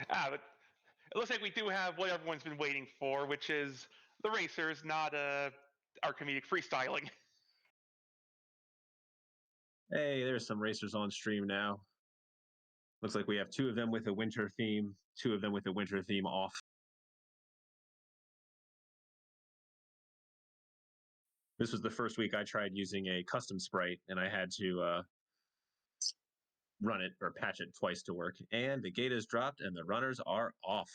But it looks like we do have what everyone's been waiting for, which is the racers, not our comedic freestyling. Hey, there's some racers on stream now. Looks like we have two of them with a winter theme, two of them with a winter theme off. This was the first week I tried using a custom sprite, and I had to run it or patch it twice to work. And the gate is dropped, and the runners are off.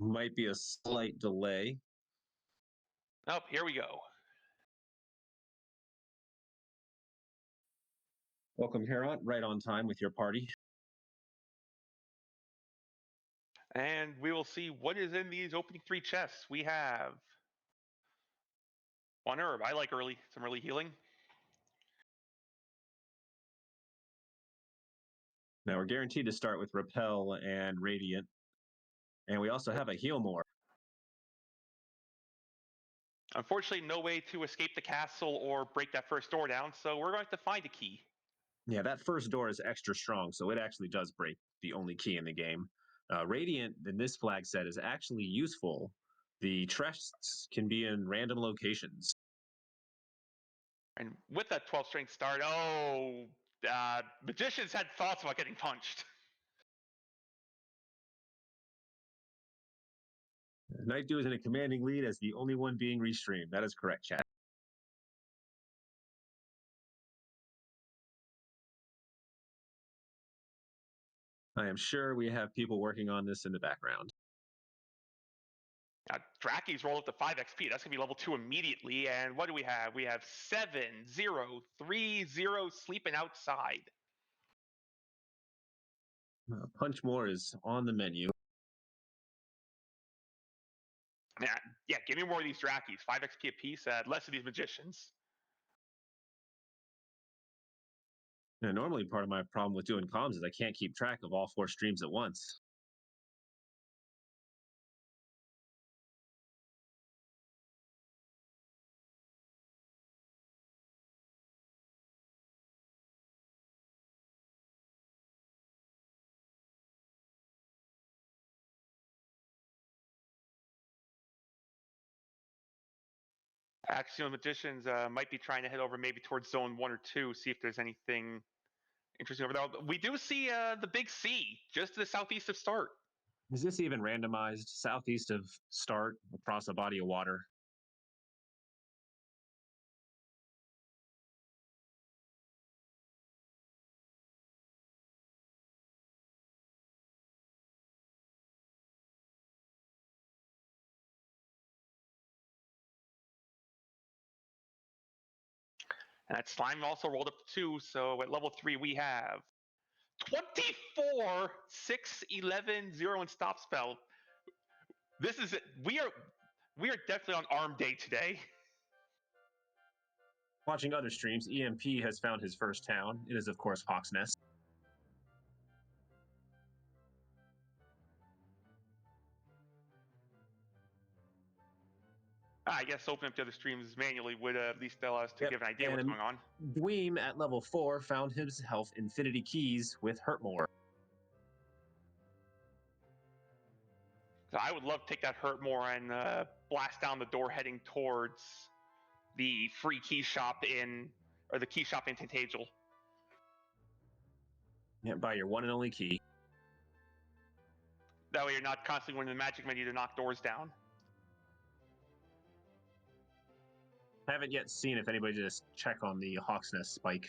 Might be a slight delay. Oh, here we go. Welcome, Heron, right on time with your party. And we will see what is in these opening three chests. We have one herb. I like some early healing. Now we're guaranteed to start with Repel and Radiant. And we also have a Heal More. Unfortunately, no way to escape the castle or break that first door down, so we're going to have to find a key. Yeah, that first door is extra strong, so it actually does break the only key in the game. Radiant, in this flag set, is actually useful. The chests can be in random locations. And with that 12 strength start, magicians had thoughts about getting punched. Nightdew is in a commanding lead as the only one being restreamed. That is correct, chat. I am sure we have people working on this in the background. Draki's roll up to 5 XP. That's going to be level 2 immediately. And what do we have? We have 7-0-3-0 sleeping outside. Punch More is on the menu. Yeah, give me more of these Drakis. 5 XP apiece, less of these magicians. Now, normally part of my problem with doing comms is I can't keep track of all 4 streams at once. Axiom magicians might be trying to head over maybe towards zone 1 or 2, see if there's anything interesting over there. We do see the big C just to the southeast of start. Is this even randomized? Southeast of start, across a body of water? And that slime also rolled up to 2, so at level 3 we have 24, 6, 11, 0, and stop spell. This is it. We are definitely on arm day today. Watching other streams, EMP has found his first town. It is, of course, Hawk's Nest. I guess opening up the other streams manually would at least allow us to give an idea what's going on. Dweem at level 4 found himself Infinity Keys with Hurt More. So I would love to take that Hurt More and blast down the door heading towards the free key shop the key shop in Tantagel. Yeah, buy your one and only key. That way you're not constantly going to the magic menu to knock doors down. Haven't yet seen if anybody just check on the Hawk's Nest spike.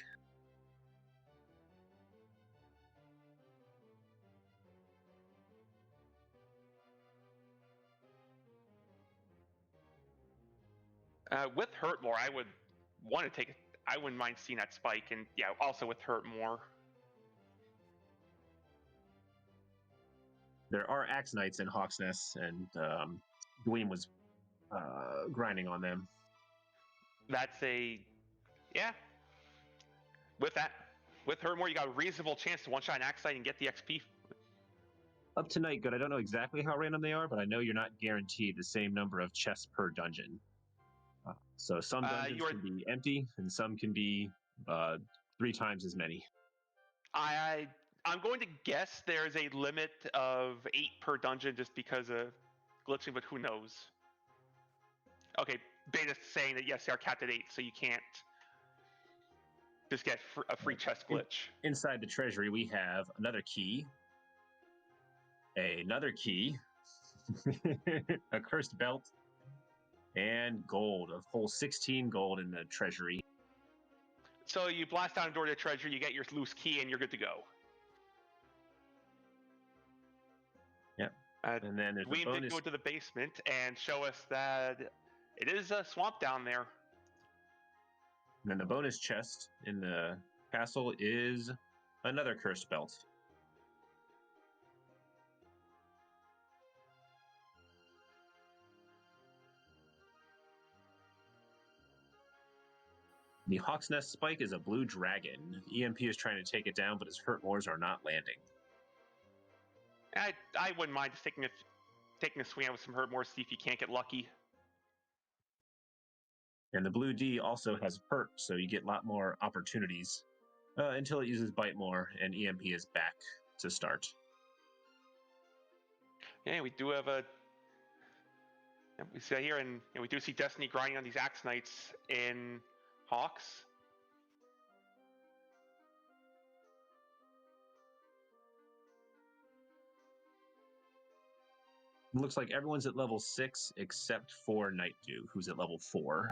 With Hurt More, I would want to take it. I wouldn't mind seeing that spike, and yeah, also with Hurt More. There are Axe Knights in Hawk's Nest, and Dweem was grinding on them. That's yeah. With Hurt More, you got a reasonable chance to one-shot an Axe Knight and get the XP. Up to night good. I don't know exactly how random they are, but I know you're not guaranteed the same number of chests per dungeon. So some dungeons can be empty, and some can be 3 times as many. I'm going to guess there's a limit of 8 per dungeon just because of glitching, but who knows? Okay, Beta's saying that yes, they are capped at 8, so you can't just get a free chest glitch. Inside the treasury, we have another key, a cursed belt, and gold, a whole 16 gold in the treasury. So you blast down a door to the treasury, you get your loose key, and you're good to go. Yep. And then there's Dweem a bonus. did go to the basement and show us that it is a swamp down there. And then the bonus chest in the castle is another cursed belt. The Hawk's Nest Spike is a blue dragon. EMP is trying to take it down, but his hurt mores are not landing. I wouldn't mind just taking a swing out with some hurt more, see if you can't get lucky. And the blue D also has hurt, so you get a lot more opportunities until it uses bite more, and EMP is back to start. Yeah, we do have we see here, and we do see Destiny grinding on these Axe Knights in Hawks. It looks like everyone's at level 6 except for Nightdew, who's at level 4.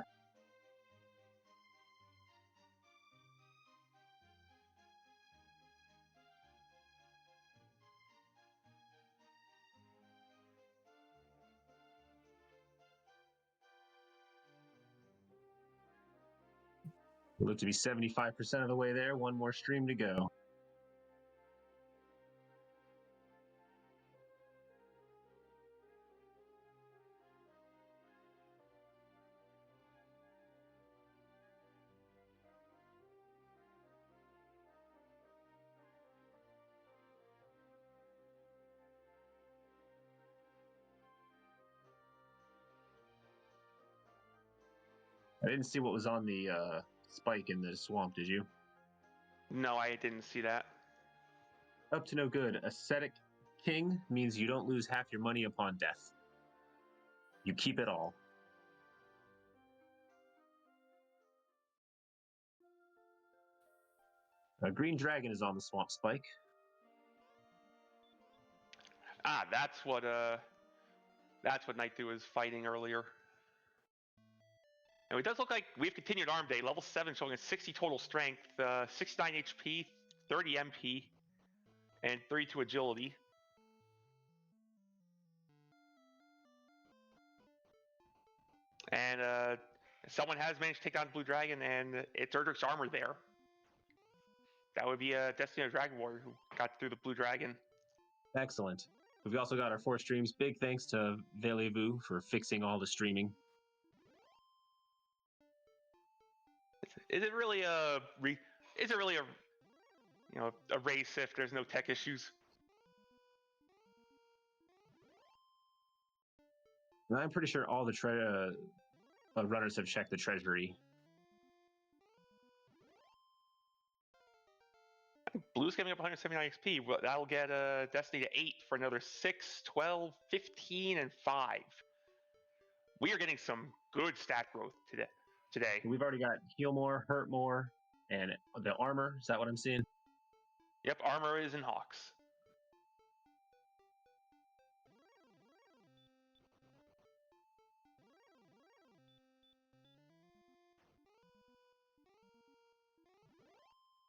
We look to be 75% of the way there. One more stream to go. I didn't see what was on the spike in the swamp, did you? No, I didn't see that. Up to no good. Ascetic King means you don't lose half your money upon death. You keep it all. A green dragon is on the swamp spike. Ah, that's what Nightdew was fighting earlier. And it does look like we've continued Arm Day, level 7, showing a 60 total strength, 69 HP, 30 MP, and 32 agility. And someone has managed to take down Blue Dragon, and it's Erdrick's armor there. That would be a Destiny Dragon Warrior who got through the Blue Dragon. Excellent. We've also got our 4 streams. Big thanks to Velevu for fixing all the streaming. Is it really a race if there's no tech issues? I'm pretty sure all the runners have checked the treasury. Blue's giving up 179 XP. Well, that'll get Destiny to 8 for another 6, 12, 15, and 5. We are getting some good stat growth today. We've already got heal more, hurt more, and the armor. Is that what I'm seeing? Yep, armor is in Hawks.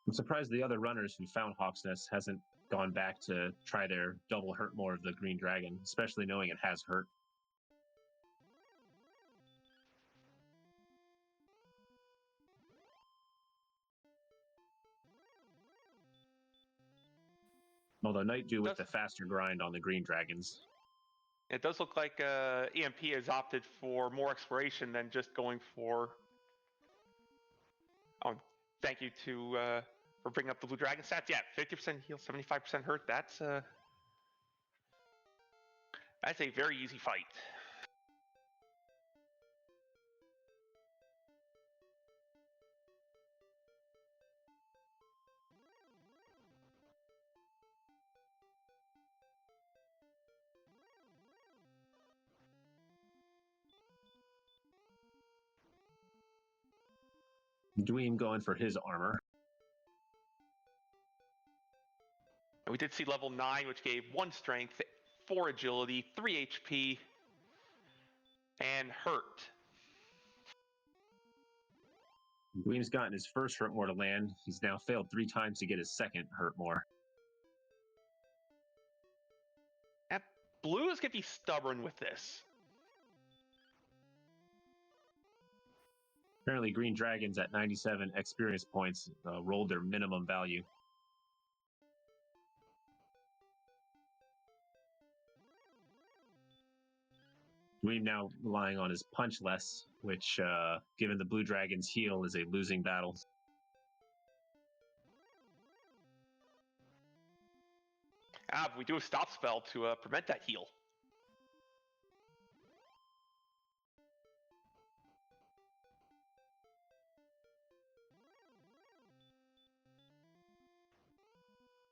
I'm surprised the other runners who found Hawk's Nest hasn't gone back to try their double hurt more of the green dragon, especially knowing it has hurt. Although Nightdew with the faster grind on the green dragons. It does look like EMP has opted for more exploration than just going for... Oh, thank you for bringing up the Blue Dragon stats. Yeah, 50% heal, 75% hurt. That's a very easy fight. Dweem going for his armor. And we did see level 9, which gave 1 strength, 4 agility, 3 HP, and hurt. Dweem's gotten his first hurt more to land. He's now failed 3 times to get his second hurt more. And Blues can be stubborn with this. Apparently, Green Dragons at 97 experience points rolled their minimum value. Dweem now relying on his punch less, which, given the Blue Dragon's heal, is a losing battle. But we do a stop spell to prevent that heal.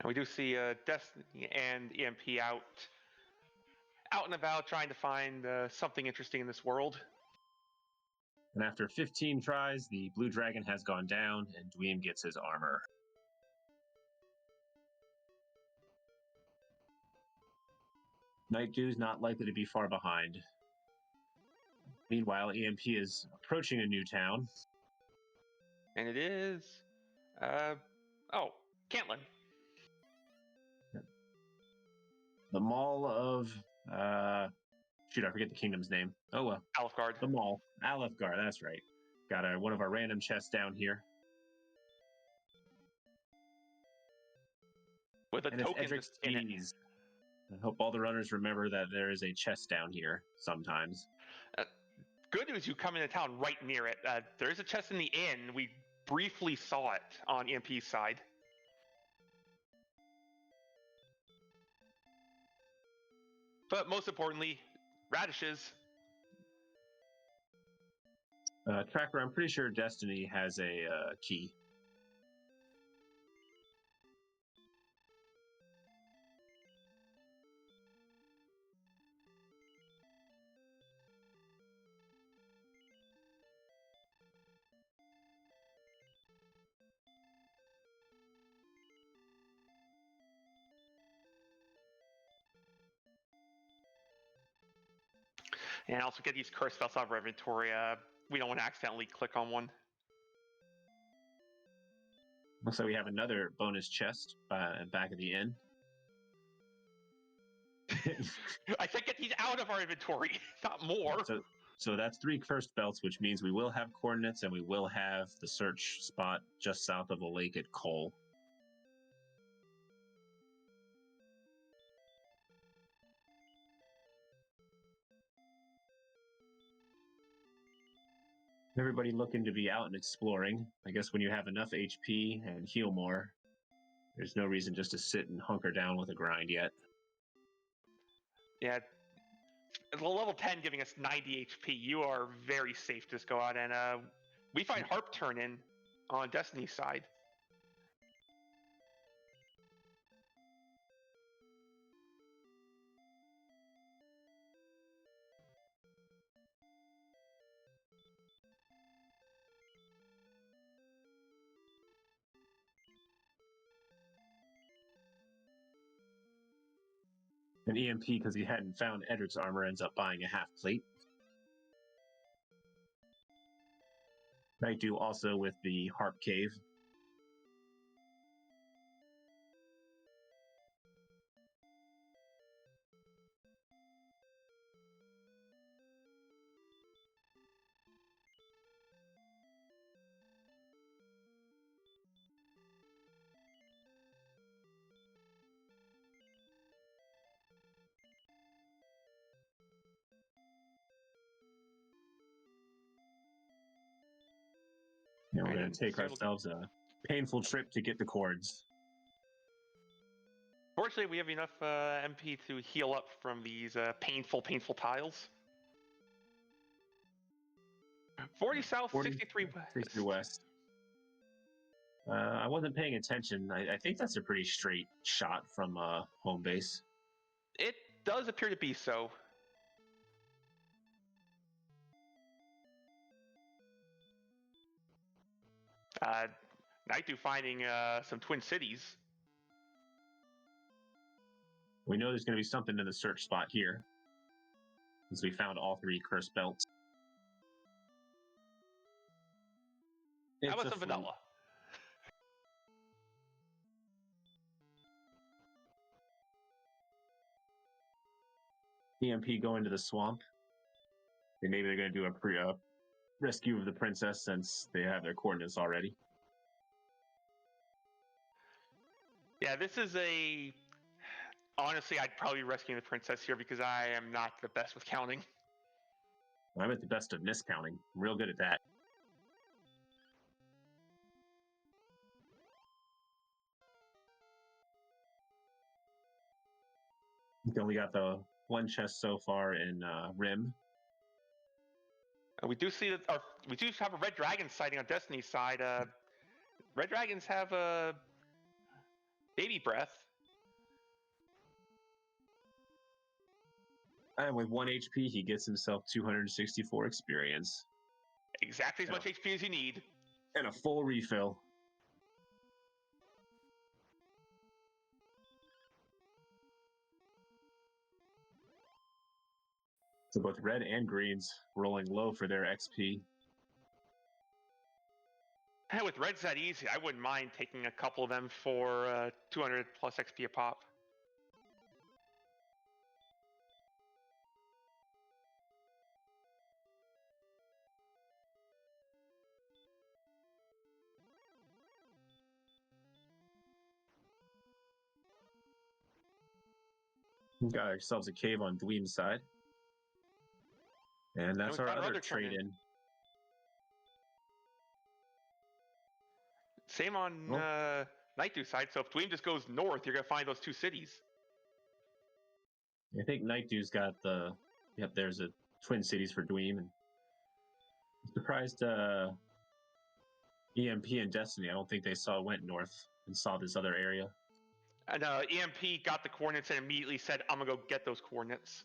And we do see Destiny and EMP out and about trying to find something interesting in this world. And after 15 tries, the Blue Dragon has gone down, and Dweem gets his armor. Nightdew is not likely to be far behind. Meanwhile, EMP is approaching a new town. And it is... Cantlin. The Mall of... I forget the kingdom's name. Oh well. Alfgard. The Mall. Alfgard, that's right. Got one of our random chests down here. With a and token Edric's in it. keys. I hope all the runners remember that there is a chest down here sometimes. Good news, you come into town right near it. There is a chest in the inn. We briefly saw it on EMP's side. But most importantly, radishes. Tracker, I'm pretty sure Destiny has a key. And also get these curse spells out of our inventory. We don't want to accidentally click on one. Looks like we have another bonus chest back of the inn. I said get these out of our inventory, not more. So that's 3 cursed belts, which means we will have coordinates and we will have the search spot just south of the lake at Cole. Everybody looking to be out and exploring. I guess when you have enough HP and heal more, there's no reason just to sit and hunker down with a grind yet. Yeah. Level 10 giving us 90 HP. You are very safe to just go out and we find Harp turn in on Destiny's side. And EMP, because he hadn't found Edric's armor, ends up buying a half plate. Nightdew also with the Harp Cave. And we're going to take ourselves a painful trip to get the cords. Fortunately, we have enough MP to heal up from these painful tiles. 40 south, 63 west. 63 west. I wasn't paying attention. I think that's a pretty straight shot from home base. It does appear to be so. Nightdew finding some Twin Cities. We know there's going to be something in the search spot here, since we found all 3 cursed belts. How about some vanilla? EMP going to the swamp. And maybe they're going to do a rescue of the princess since they have their coordinates already. Yeah, this is a... Honestly, I'd probably be rescuing the princess here because I am not the best with counting. I'm at the best of miscounting. I'm real good at that. We only got the 1 chest so far in Rim. We do see that, we do have a red dragon sighting on Destiny's side. Red dragons have a baby breath. And with 1 HP, he gets himself 264 experience. Exactly as much HP as you need. And a full refill. So both red and greens rolling low for their XP. And with red's that easy, I wouldn't mind taking a couple of them for 200 plus XP a pop. We got ourselves a cave on Dweem's side. And that's our other trade-in. Same on Nightdew side, so if Dweem just goes north, you're going to find those 2 cities. I think Nightdew's got the... Yep, there's a Twin Cities for Dweem. And I'm surprised EMP and Destiny, I don't think they went north and saw this other area. And EMP got the coordinates and immediately said, I'm going to go get those coordinates.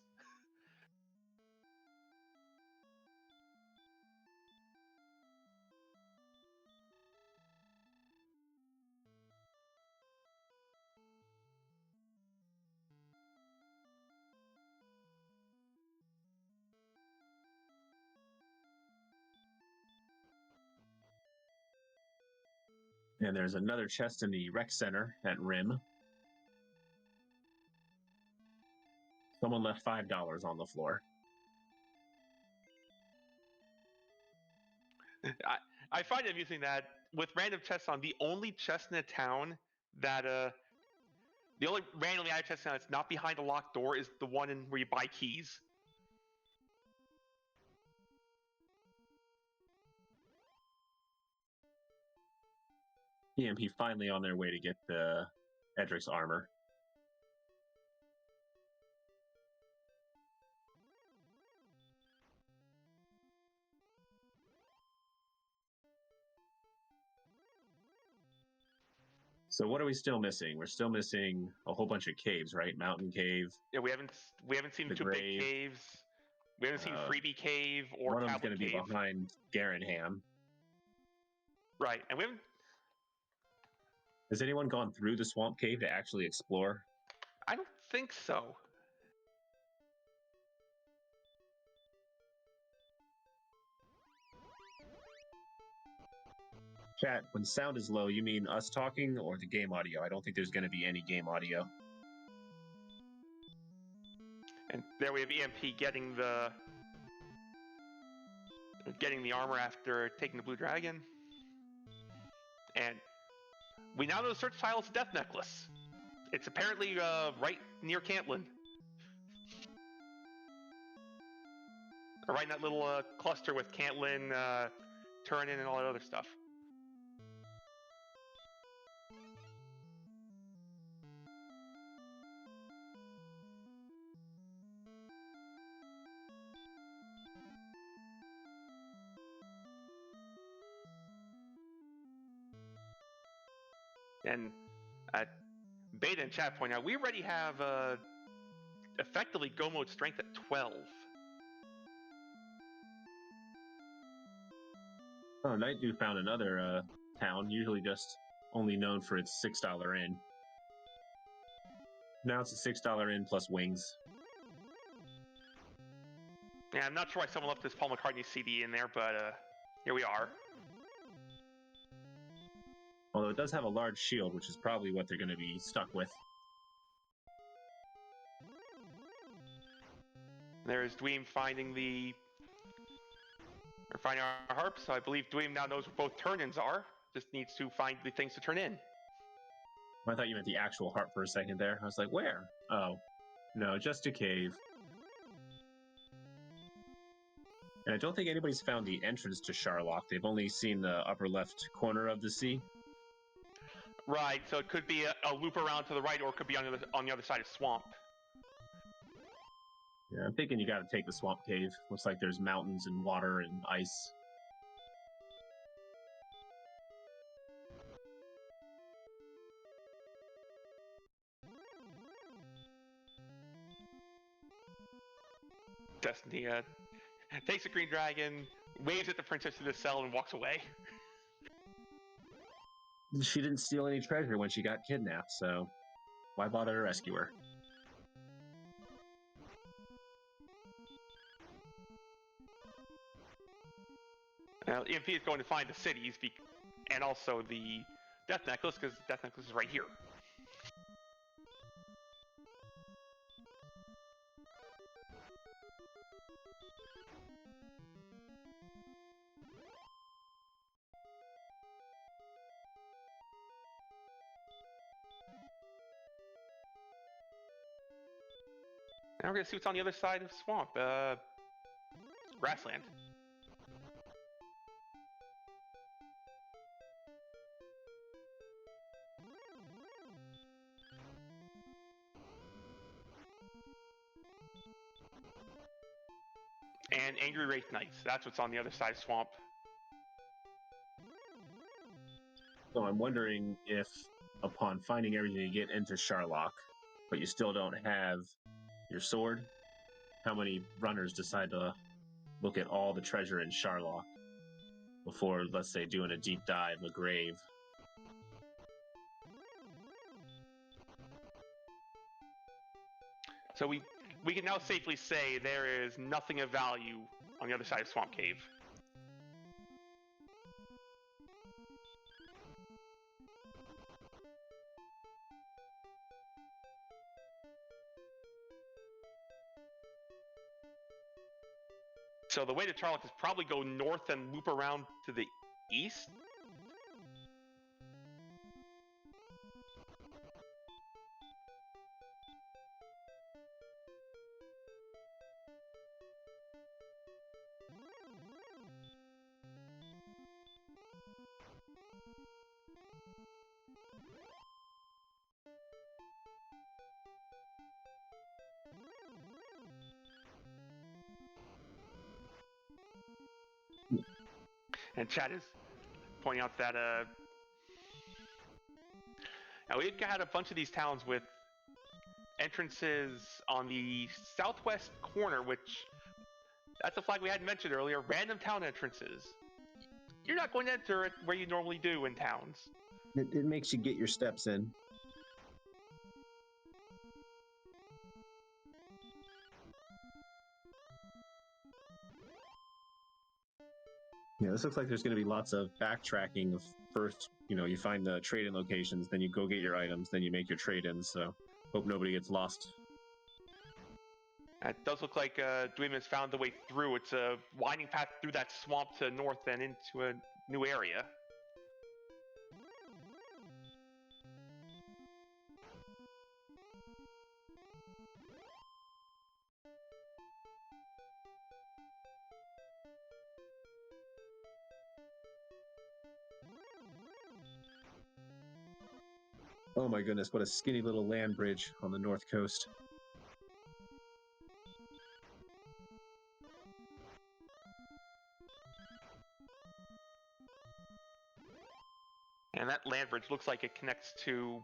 And there's another chest in the rec center at Rim. Someone left $5 on the floor. I find it amusing that with random chests on, the only chest in the town that the only randomly added chest that's not behind a locked door is the one where you buy keys. EMP finally on their way to get the Edric's armor. So what are we still missing? We're still missing a whole bunch of caves, right? Mountain Cave. Yeah, we haven't seen the 2 big caves. We haven't seen Freebie Cave or one of Tablet them's going to Cave. be behind Garanham. Right, and we haven't. Has anyone gone through the swamp cave to actually explore? I don't think so. Chat, when sound is low, you mean us talking or the game audio? I don't think there's going to be any game audio. And there we have EMP getting the armor after taking the blue dragon. And we now know the search tile is a death necklace. It's apparently right near Cantlin. Right in that little cluster with Cantlin, Turnin, and all that other stuff. And Beta and chat point out, we already have effectively go mode strength at 12. Oh, Nightdew found another town, usually just only known for its $6 inn. Now it's a $6 inn plus wings. Yeah, I'm not sure why someone left this Paul McCartney CD in there, but here we are. Although it does have a large shield, which is probably what they're going to be stuck with. There's Dweem finding our harps. So I believe Dweem now knows what both turn-ins are. Just needs to find the things to turn in. I thought you meant the actual harp for a second there. I was like, where? Oh, no, just a cave. And I don't think anybody's found the entrance to Sharlock. They've only seen the upper left corner of the sea. Right, so it could be a loop around to the right, or it could be on the other side of swamp. Yeah, I'm thinking you got to take the swamp cave. Looks like there's mountains and water and ice. Destiny takes a green dragon, waves at the princess to the cell, and walks away. She didn't steal any treasure when she got kidnapped, so why bother to rescue her? Now, EMP is going to find the cities and also the Death Necklace, because the Death Necklace is right here. Now we're going to see what's on the other side of swamp. Grassland. And Angry Wraith Knights. That's what's on the other side of swamp. So I'm wondering if, upon finding everything you get into Sharlock, but you still don't have your sword, how many runners decide to look at all the treasure in Sharlock before, let's say, doing a deep dive, a grave? So we can now safely say there is nothing of value on the other side of Swamp Cave. So the way to Charlock is probably go north and loop around to the east. And Chad is pointing out that now we've got a bunch of these towns with entrances on the southwest corner, which that's a flag we hadn't mentioned earlier. Random town entrances. You're not going to enter it where you normally do in towns. It makes you get your steps in. Yeah, this looks like there's going to be lots of backtracking. Of first, you find the trade-in locations, then you go get your items, then you make your trade-ins. So, hope nobody gets lost. It does look like Dweem has found the way through. It's a winding path through that swamp to north and into a new area. Oh my goodness, what a skinny little land bridge on the north coast. And that land bridge looks like it connects to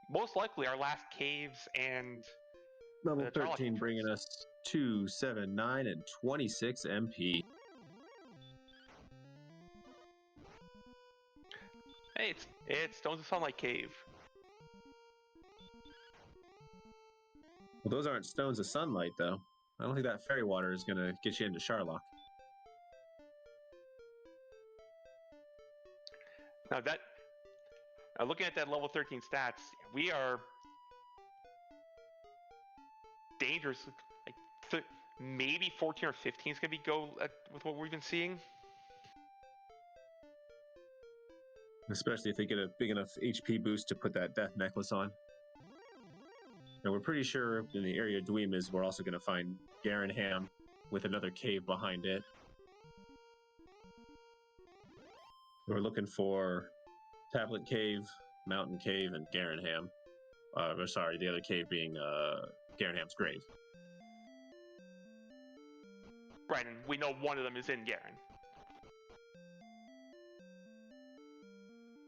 most likely our last caves and Level 13 bringing us 2, 7, 9, and 26 MP. Hey, it's Stones of Sunlight Cave. Well, those aren't stones of sunlight, though. I don't think that fairy water is going to get you into Sharlock. Now that, looking at that level 13 stats, we are dangerous. Like maybe 14 or 15 is gonna be with what we've been seeing. Especially if they get a big enough HP boost to put that death necklace on. Now we're pretty sure in the area Dweem is, we're also going to find Garenham with another cave behind it. We're looking for Tablet Cave, Mountain Cave, and Garenham. Sorry, the other cave being Garenham's grave. Right, and we know one of them is in Garen.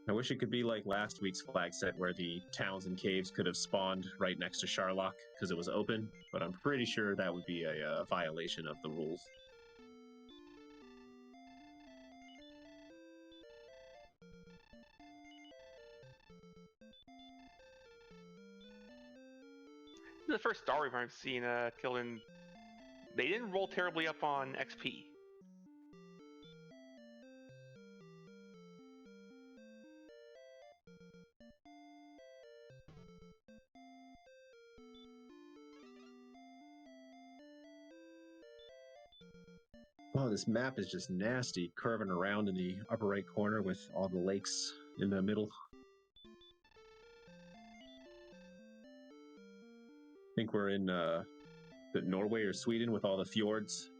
I wish it could be like last week's flag set where the towns and caves could have spawned right next to Sharlock because it was open, but I'm pretty sure that would be a violation of the rules. This is the first Star Reaver I've seen kill in. They didn't roll terribly up on XP. Oh, this map is just nasty, curving around in the upper right corner with all the lakes in the middle. I think we're in Norway or Sweden with all the fjords.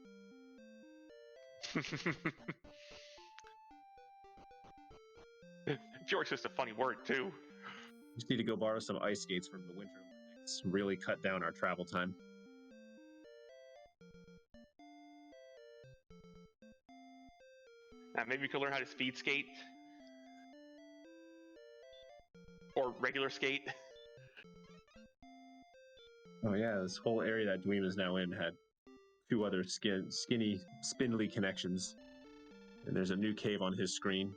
Fjord's just a funny word, too. We just need to go borrow some ice skates from the Winter Olympics. Really cut down our travel time. Maybe we could learn how to speed skate. Or regular skate. Oh yeah, this whole area that Dweem is now in had two other skinny, spindly connections. And there's a new cave on his screen.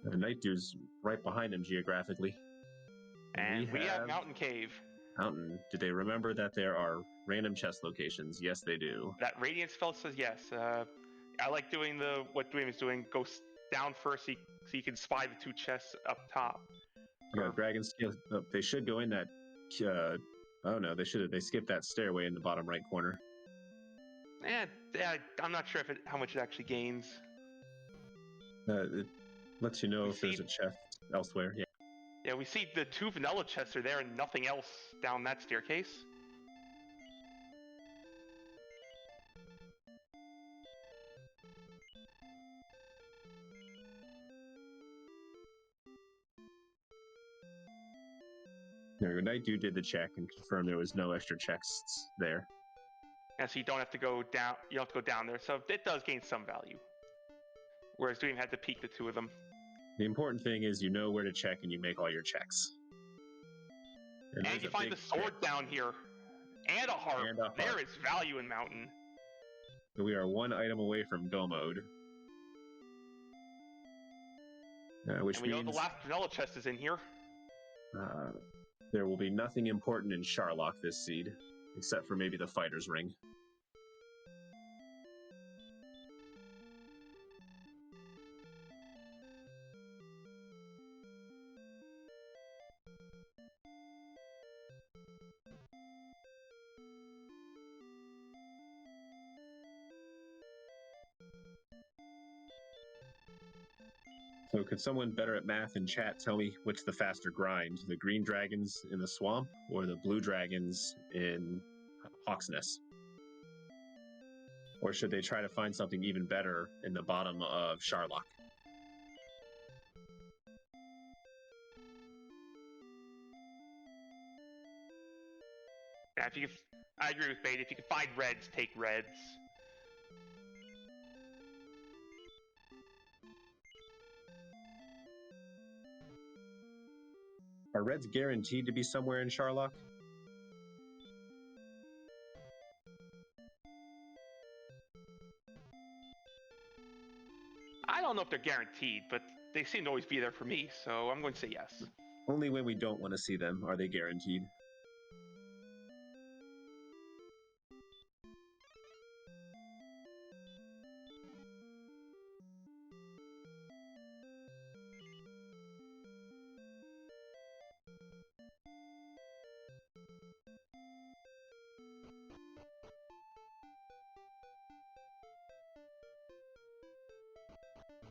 And Nightdew's right behind him geographically. And we have Mountain Cave. Mountain. Did they remember that there are random chest locations? Yes, they do. That Radiant spell says yes. I like doing what Dweem is doing. Go down first so you can spy the two chests up top. Yeah, dragon skill. They should go in that. Oh no, they should have. They skipped that stairway in the bottom right corner. Yeah, I'm not sure how much it actually gains. It lets you know if there's a chest elsewhere. Yeah. Yeah, we see the two vanilla chests are there and nothing else down that staircase. There, Nightdew did the check and confirmed there was no extra chests there. And so you don't have to go down. You don't have to go down there, so it does gain some value. Whereas Dweem had to peek the two of them. The important thing is you know where to check and you make all your checks. And you find the sword down here. And a harp. There is value in Mountain. So we are one item away from Go mode. Which and we means know the last vanilla chest is in here. There will be nothing important in Sharlock this seed, except for maybe the fighter's ring. So could someone better at math in chat tell me which the faster grind? The green dragons in the swamp or the blue dragons in Hawksness? Or should they try to find something even better in the bottom of Sharlock? Yeah, I agree with Bait. If you can find reds, take reds. Are reds guaranteed to be somewhere in Sharlock? don't know if they're guaranteed, but they seem to always be there for me, so I'm going to say yes. Only when we don't want to see them are they guaranteed.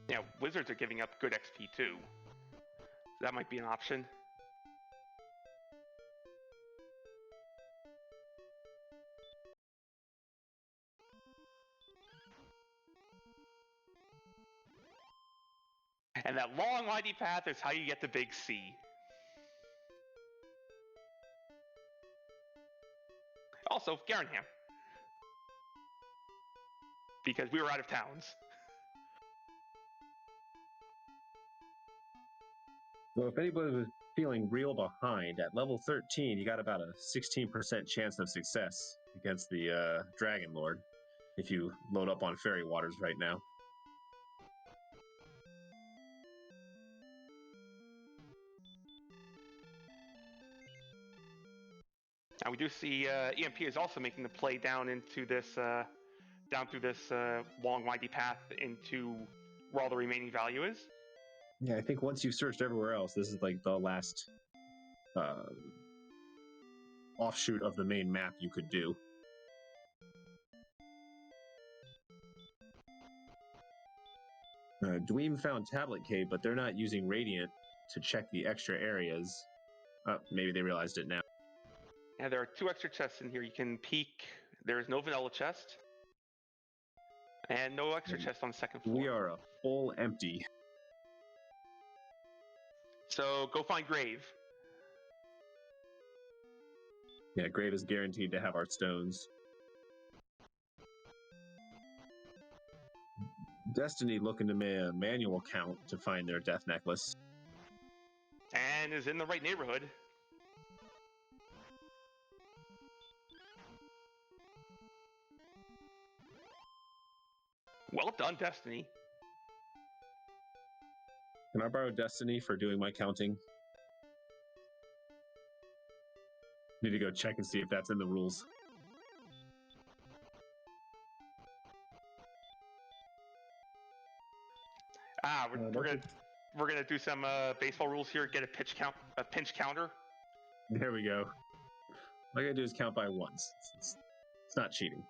Yeah, wizards are giving up good XP too. So that might be an option. And that long winding path is how you get the big C. Also, Garenham. Because we were out of towns. So if anybody was feeling real behind, at level 13, you got about a 16% chance of success against the Dragon Lord if you load up on Fairy Waters right now. Now we do see EMP is also making the play down into this, down through this long windy path into where all the remaining value is. Yeah, I think once you've searched everywhere else, this is like the last offshoot of the main map you could do. Dweem found Tablet Cave, but they're not using Radiant to check the extra areas. Maybe they realized it now. Yeah, there are 2 extra chests in here. You can peek. There is no vanilla chest. And no extra chest on the second floor. We are a full empty. So go find Grave. Yeah, Grave is guaranteed to have our stones. Destiny looking to make a manual count to find their death necklace. And is in the right neighborhood. Well done, Destiny. Can I borrow Destiny for doing my counting? Need to go check and see if that's in the rules. We're gonna do some baseball rules here. Get a pinch counter. There we go. All I gotta do is count by ones. It's not cheating.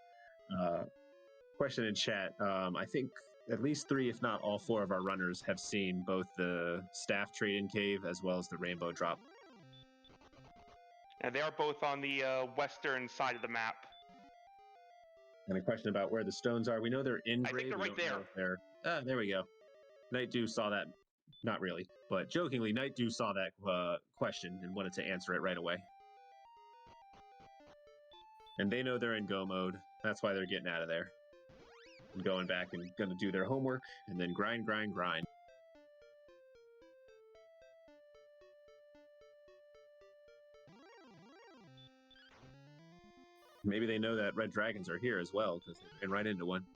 Question in chat. I think at least 3, if not all 4 of our runners have seen both the staff trade-in cave as well as the rainbow drop. And they are both on the western side of the map. And a question about where the stones are. We know they're in Grave. I think they're right there. There we go. Nightdew saw that. Not really, but jokingly, Nightdew saw that question and wanted to answer it right away. And they know they're in go mode. That's why they're getting out of there. And going back and going to do their homework and then grind. Maybe they know that red dragons are here as well because they ran right into one.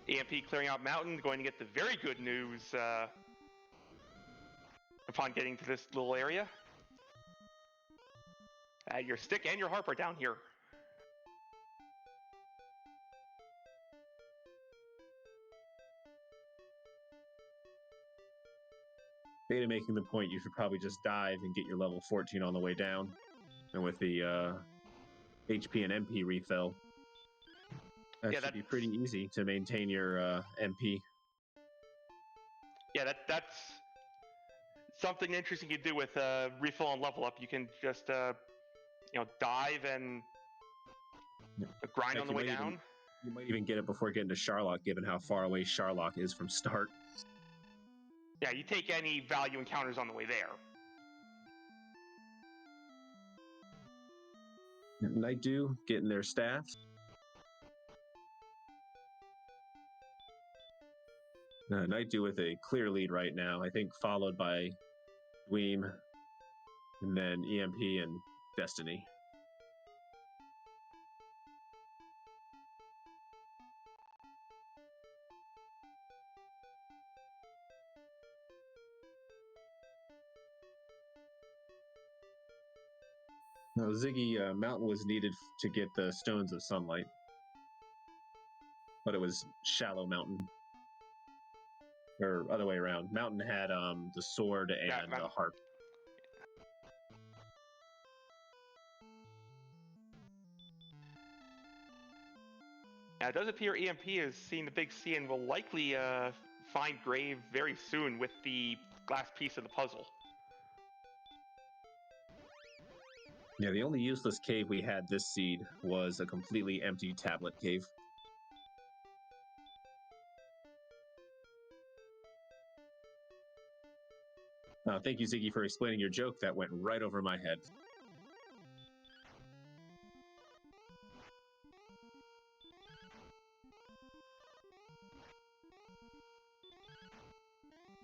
EMP clearing out mountain, going to get the very good news upon getting to this little area. Your stick and your harp are down here. Beta making the point you should probably just dive and get your level 14 on the way down. And with the HP and MP refill, that should be pretty easy to maintain your MP. Yeah, that's something interesting you do with refill and level up. You can just dive and grind on the way down. You might even get it before getting to Charlock, given how far away Charlock is from start. Yeah, you take any value encounters on the way there. Nightdew getting their staffs. Nightdew with a clear lead right now, I think followed by Dweem, and then EMP and Destiny. No, Ziggy Mountain was needed to get the Stones of Sunlight, but it was Shallow Mountain, or other way around. Mountain had the sword and the harp. Now, it does appear EMP has seen the big C and will likely find Grave very soon with the last piece of the puzzle. Yeah, the only useless cave we had this seed was a completely empty tablet cave. Thank you, Ziggy, for explaining your joke. That went right over my head.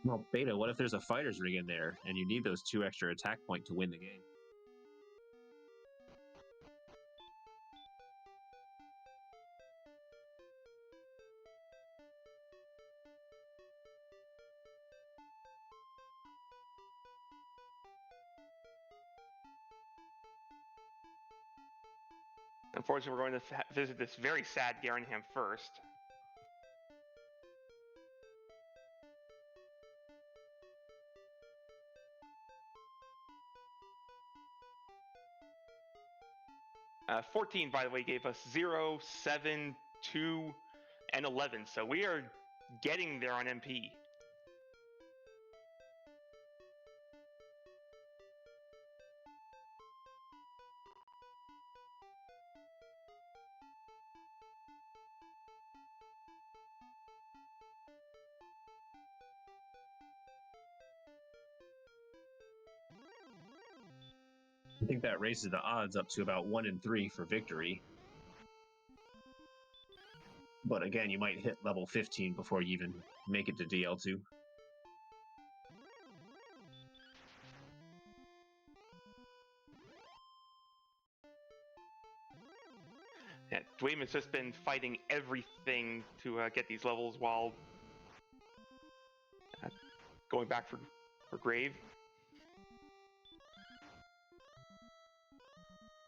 Well, Beta, what if there's a fighter's ring in there, and you need those 2 extra attack points to win the game? Unfortunately, we're going to visit this very sad Garenham first. Uh, 14, by the way, gave us 0, 7, 2, and 11. So we are getting there on MP. I think that raises the odds up to about 1 in 3 for victory. But again, you might hit level 15 before you even make it to DL2. Yeah, Dweem has just been fighting everything to get these levels while going back for Grave.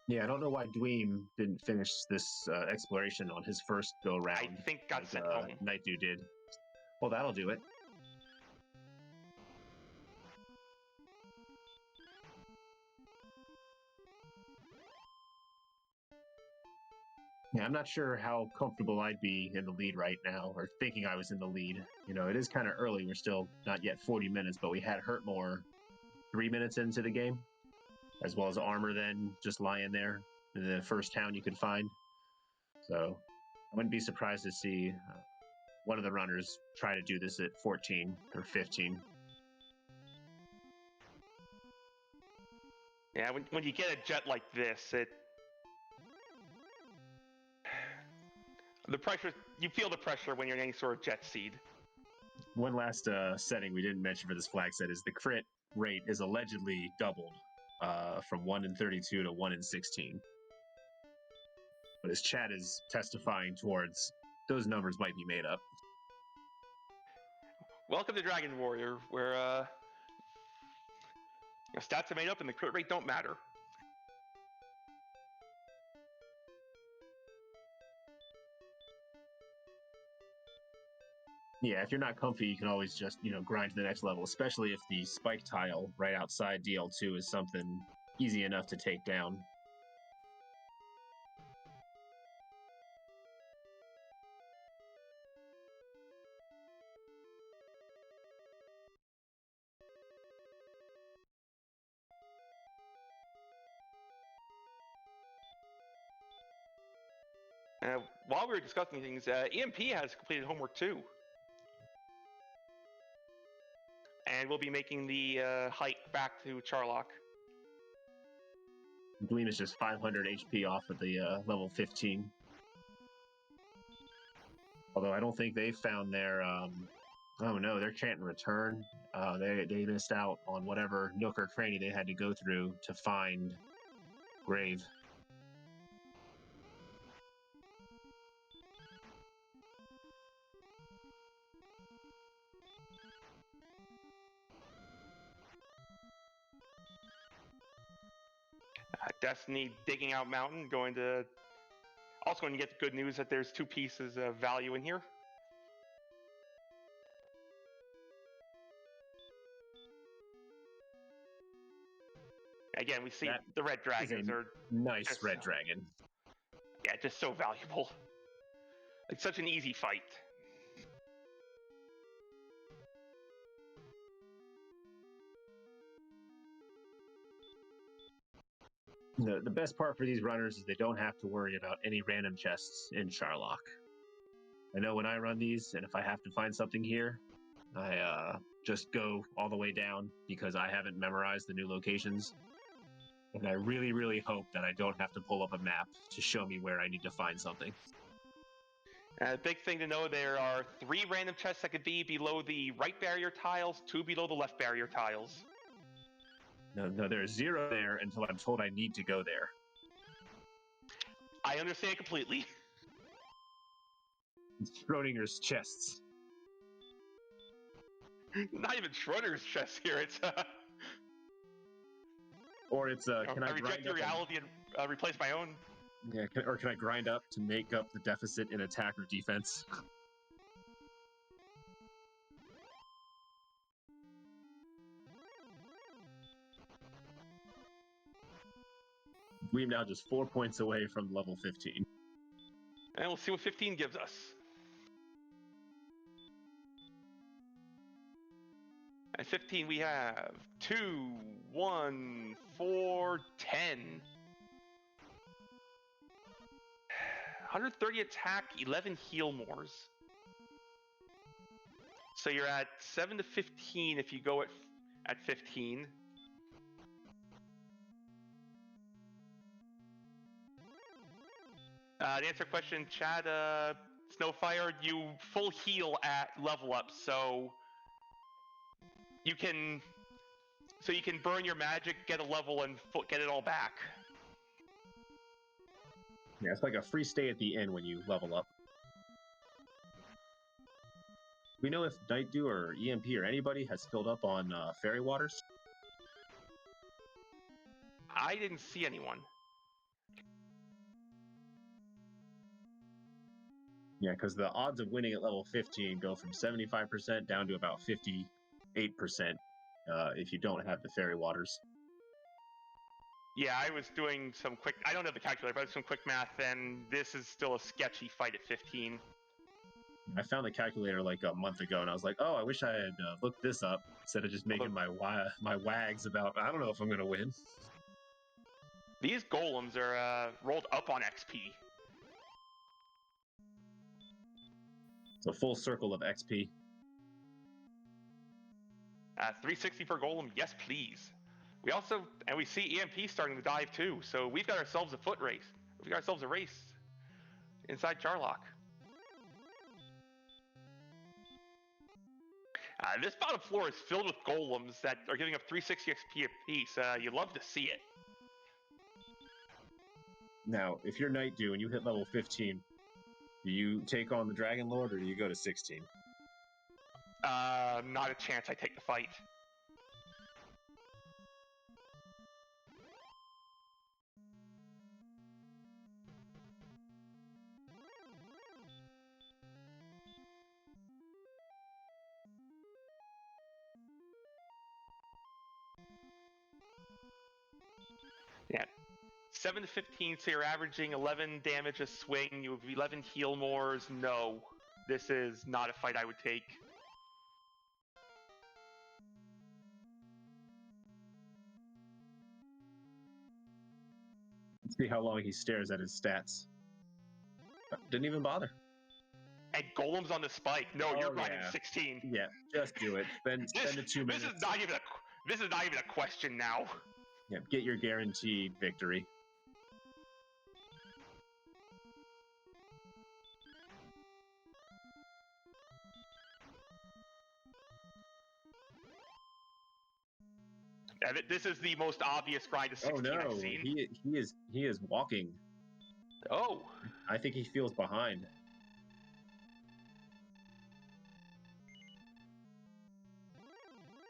Yeah, I don't know why Dweem didn't finish this exploration on his first go round. I think got sent home. Nightdew did. Well, that'll do it. Yeah, I'm not sure how comfortable I'd be in the lead right now, or thinking I was in the lead. You know, it is kind of early. We're still not yet 40 minutes, but we had Hurtmore 3 minutes into the game, as well as Armor then just lying there in the first town you could find. So I wouldn't be surprised to see one of the runners try to do this at 14 or 15. Yeah, when you get a jet like this, the pressure, you feel the pressure when you're in any sort of jet seed. One last setting we didn't mention for this flag set is the crit rate is allegedly doubled from 1 in 32 to 1 in 16. But as chat is testifying towards, those numbers might be made up. Welcome to Dragon Warrior, where stats are made up and the crit rate don't matter. Yeah, if you're not comfy, you can always just, grind to the next level, especially if the spike tile right outside DL2 is something easy enough to take down. While we were discussing things, EMP has completed homework too. And we'll be making the hike back to Charlock. Dweem is just 500 HP off of the level 15. Although I don't think they found their, oh no, they're chanting return. They missed out on whatever nook or cranny they had to go through to find Grave. Destiny digging out mountain, also going to get the good news that there's 2 pieces of value in here. Again, we see the red dragons are nice just, red dragon. Yeah, just so valuable. It's such an easy fight. The best part for these runners is they don't have to worry about any random chests in Charlock. I know when I run these, and if I have to find something here, I just go all the way down because I haven't memorized the new locations. And I really, really hope that I don't have to pull up a map to show me where I need to find something. Big thing to know, there are 3 random chests that could be below the right barrier tiles, 2 below the left barrier tiles. No, there's 0 there until I'm told I need to go there. I understand completely. It's Schrodinger's chests. Not even Schrodinger's chest here, it's Or it's can I reject your reality and replace my own? Yeah, can I grind up to make up the deficit in attack or defense? Dweem now just 4 points away from level 15. And we'll see what 15 gives us. At 15 we have 2, 1, 4, 10. 130 attack, 11 heal mores. So you're at 7 to 15 if you go at 15. To answer your question, Chad, Snowfire, you full heal at level up, so you can burn your magic, get a level, and get it all back. Yeah, it's like a free stay at the inn when you level up. Do we know if Nightdew or EMP or anybody has filled up on fairy waters? I didn't see anyone. Yeah, because the odds of winning at level 15 go from 75% down to about 58% if you don't have the fairy waters. Yeah, I was doing some quick... I don't have the calculator, but I was doing some quick math, and this is still a sketchy fight at 15. I found the calculator like a month ago, and I was like, oh, I wish I had looked this up instead of just making my wags about, I don't know if I'm going to win. These golems are rolled up on XP. It's a full circle of XP. 360 per golem, yes please. We see EMP starting to dive too, so we've got ourselves a foot race. We've got ourselves a race inside Charlock. This bottom floor is filled with golems that are giving up 360 XP apiece. You love to see it. Now, if you're Nightdew and you hit level 15, do you take on the Dragon Lord or do you go to 16? Not a chance I take the fight. Yeah. 7 to 15, so you're averaging 11 damage a swing. You have 11 heal mores. No, this is not a fight I would take. Let's see how long he stares at his stats. Didn't even bother. And golems on the spike. No, you're grinding 16. Yeah, just do it. Spend the 2 minutes. This is not even a question now. Yeah, get your guaranteed victory. This is the most obvious grind of 16 I've seen. He is walking. Oh. I think he feels behind.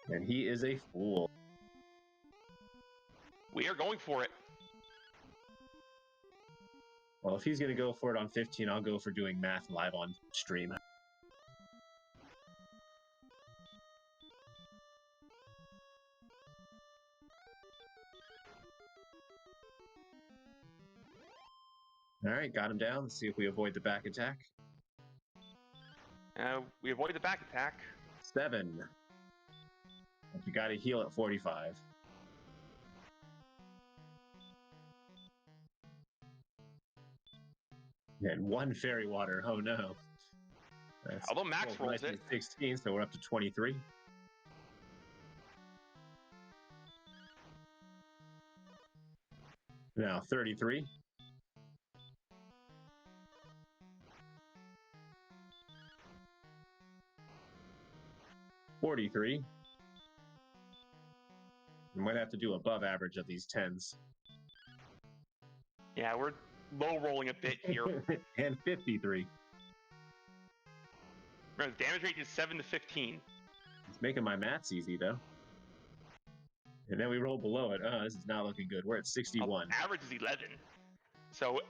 And he is a fool. We are going for it. Well, if he's going to go for it on 15, I'll go for doing math live on stream. All right, got him down. Let's see if we avoid the back attack. We avoid the back attack. 7. You got to heal at 45. And 1 fairy water. Oh no. That's Although Max rolls it. 16, so we're up to 23. Now 33. 43. We might have to do above average of these 10s. Yeah, we're low rolling a bit here. And 53. Remember, the damage rate is 7 to 15. It's making my maths easy though. And then we roll below it. Oh, this is not looking good. We're at 61. Average is 11. So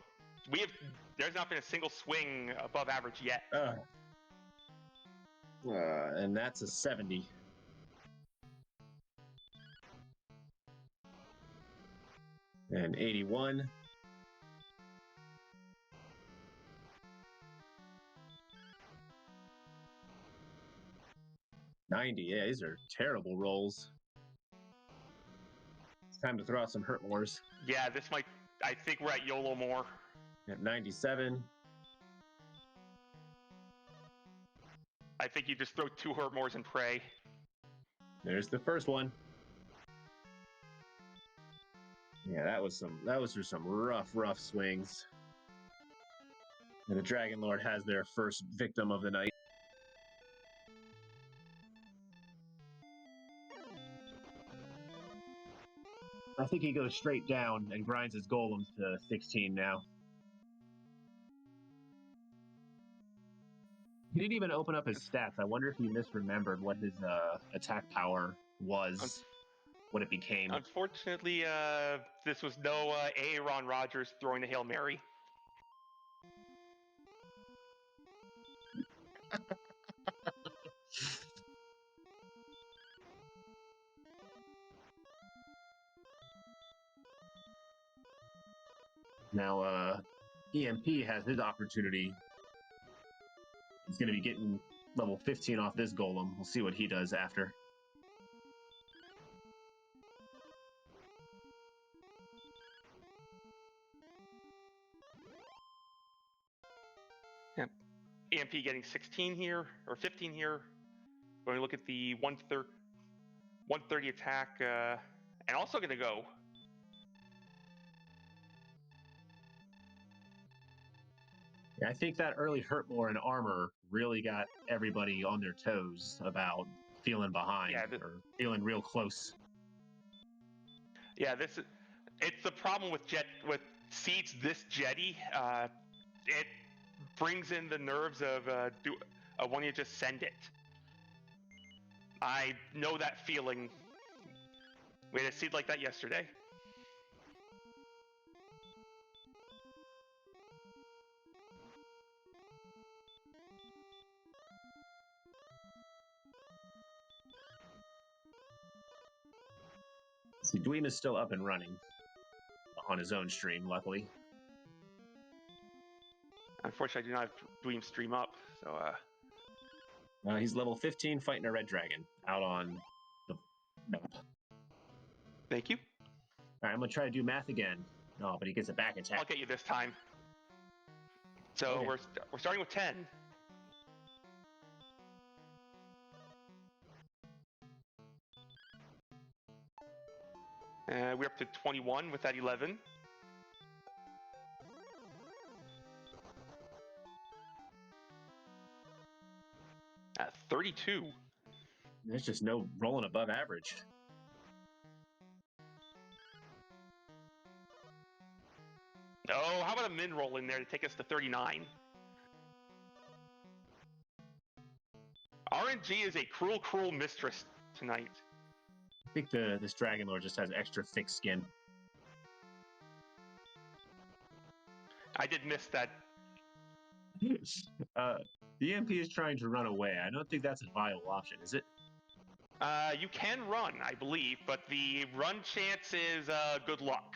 there's not been a single swing above average yet. And that's a 70. And 81. $90. Yeah, these are terrible rolls. It's time to throw out some hurt mores. Yeah, I think we're at YOLO more. At 97. I think you just throw 2 hurt mores and pray. There's the first one. Yeah, that was just some rough swings. And the Dragon Lord has their first victim of the night. I think he goes straight down and grinds his golems to 16 now. He didn't even open up his stats. I wonder if he misremembered what his attack power was, what it became. Unfortunately, this was no Aaron Rodgers throwing the Hail Mary. Now, EMP has his opportunity. He's going to be getting level 15 off this golem. We'll see what he does after. Yeah. EMP getting 16 here, or 15 here. Going to look at the 130 attack, and also going to go. Yeah, I think that early hurt more in armor really got everybody on their toes about feeling behind or feeling real close. Yeah, it's the problem with seeds this jetty. It brings in the nerves of wanting to just send it. I know that feeling. We had a seed like that yesterday. See, Dweem is still up and running on his own stream, luckily. Unfortunately, I do not have Dweem stream up, so he's level 15 fighting a red dragon out on the map. Thank you. All right, I'm going to try to do math again. No, but he gets a back attack. I'll get you this time. So okay. We're starting with 10. We're up to 21 with that 11. At 32. There's just no rolling above average. Oh, how about a min roll in there to take us to 39? RNG is a cruel, cruel mistress tonight. I think this Dragon Lord just has extra thick skin. I did miss that. The EMP is trying to run away. I don't think that's a viable option, is it? You can run, I believe, but the run chance is good luck.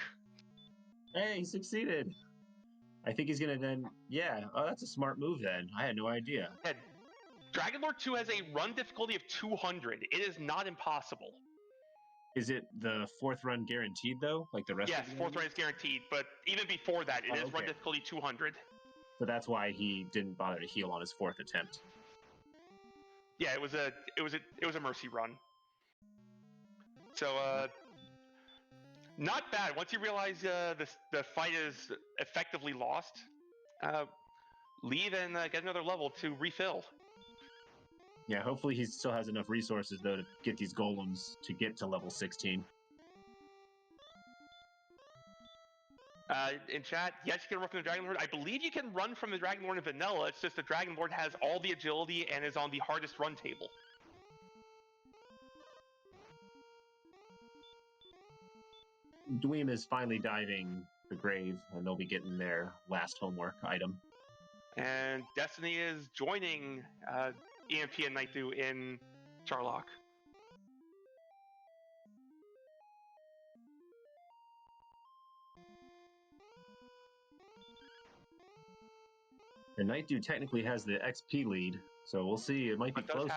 Hey, he succeeded. I think he's gonna then. Yeah. Oh, that's a smart move then. I had no idea. And Dragon Lord 2 has a run difficulty of 200. It is not impossible. Is it the fourth run guaranteed though, like the rest? Yes, of the fourth game? run is guaranteed, but even before that, it is okay. run difficulty 200. So that's why he didn't bother to heal on his fourth attempt. Yeah, it was a mercy run. So not bad. Once you realize the fight is effectively lost, leave and get another level to refill. Yeah, hopefully he still has enough resources though to get these golems to get to level 16. In chat, yes, you can run from the Dragon Lord. I believe you can run from the Dragon Lord in vanilla. It's just the Dragon Lord has all the agility and is on the hardest run table. Dweem is finally diving the grave, and they'll be getting their last homework item. And Destiny is joining EMP and Nightdew in Charlock. And Nightdew technically has the XP lead, so we'll see. It might be close.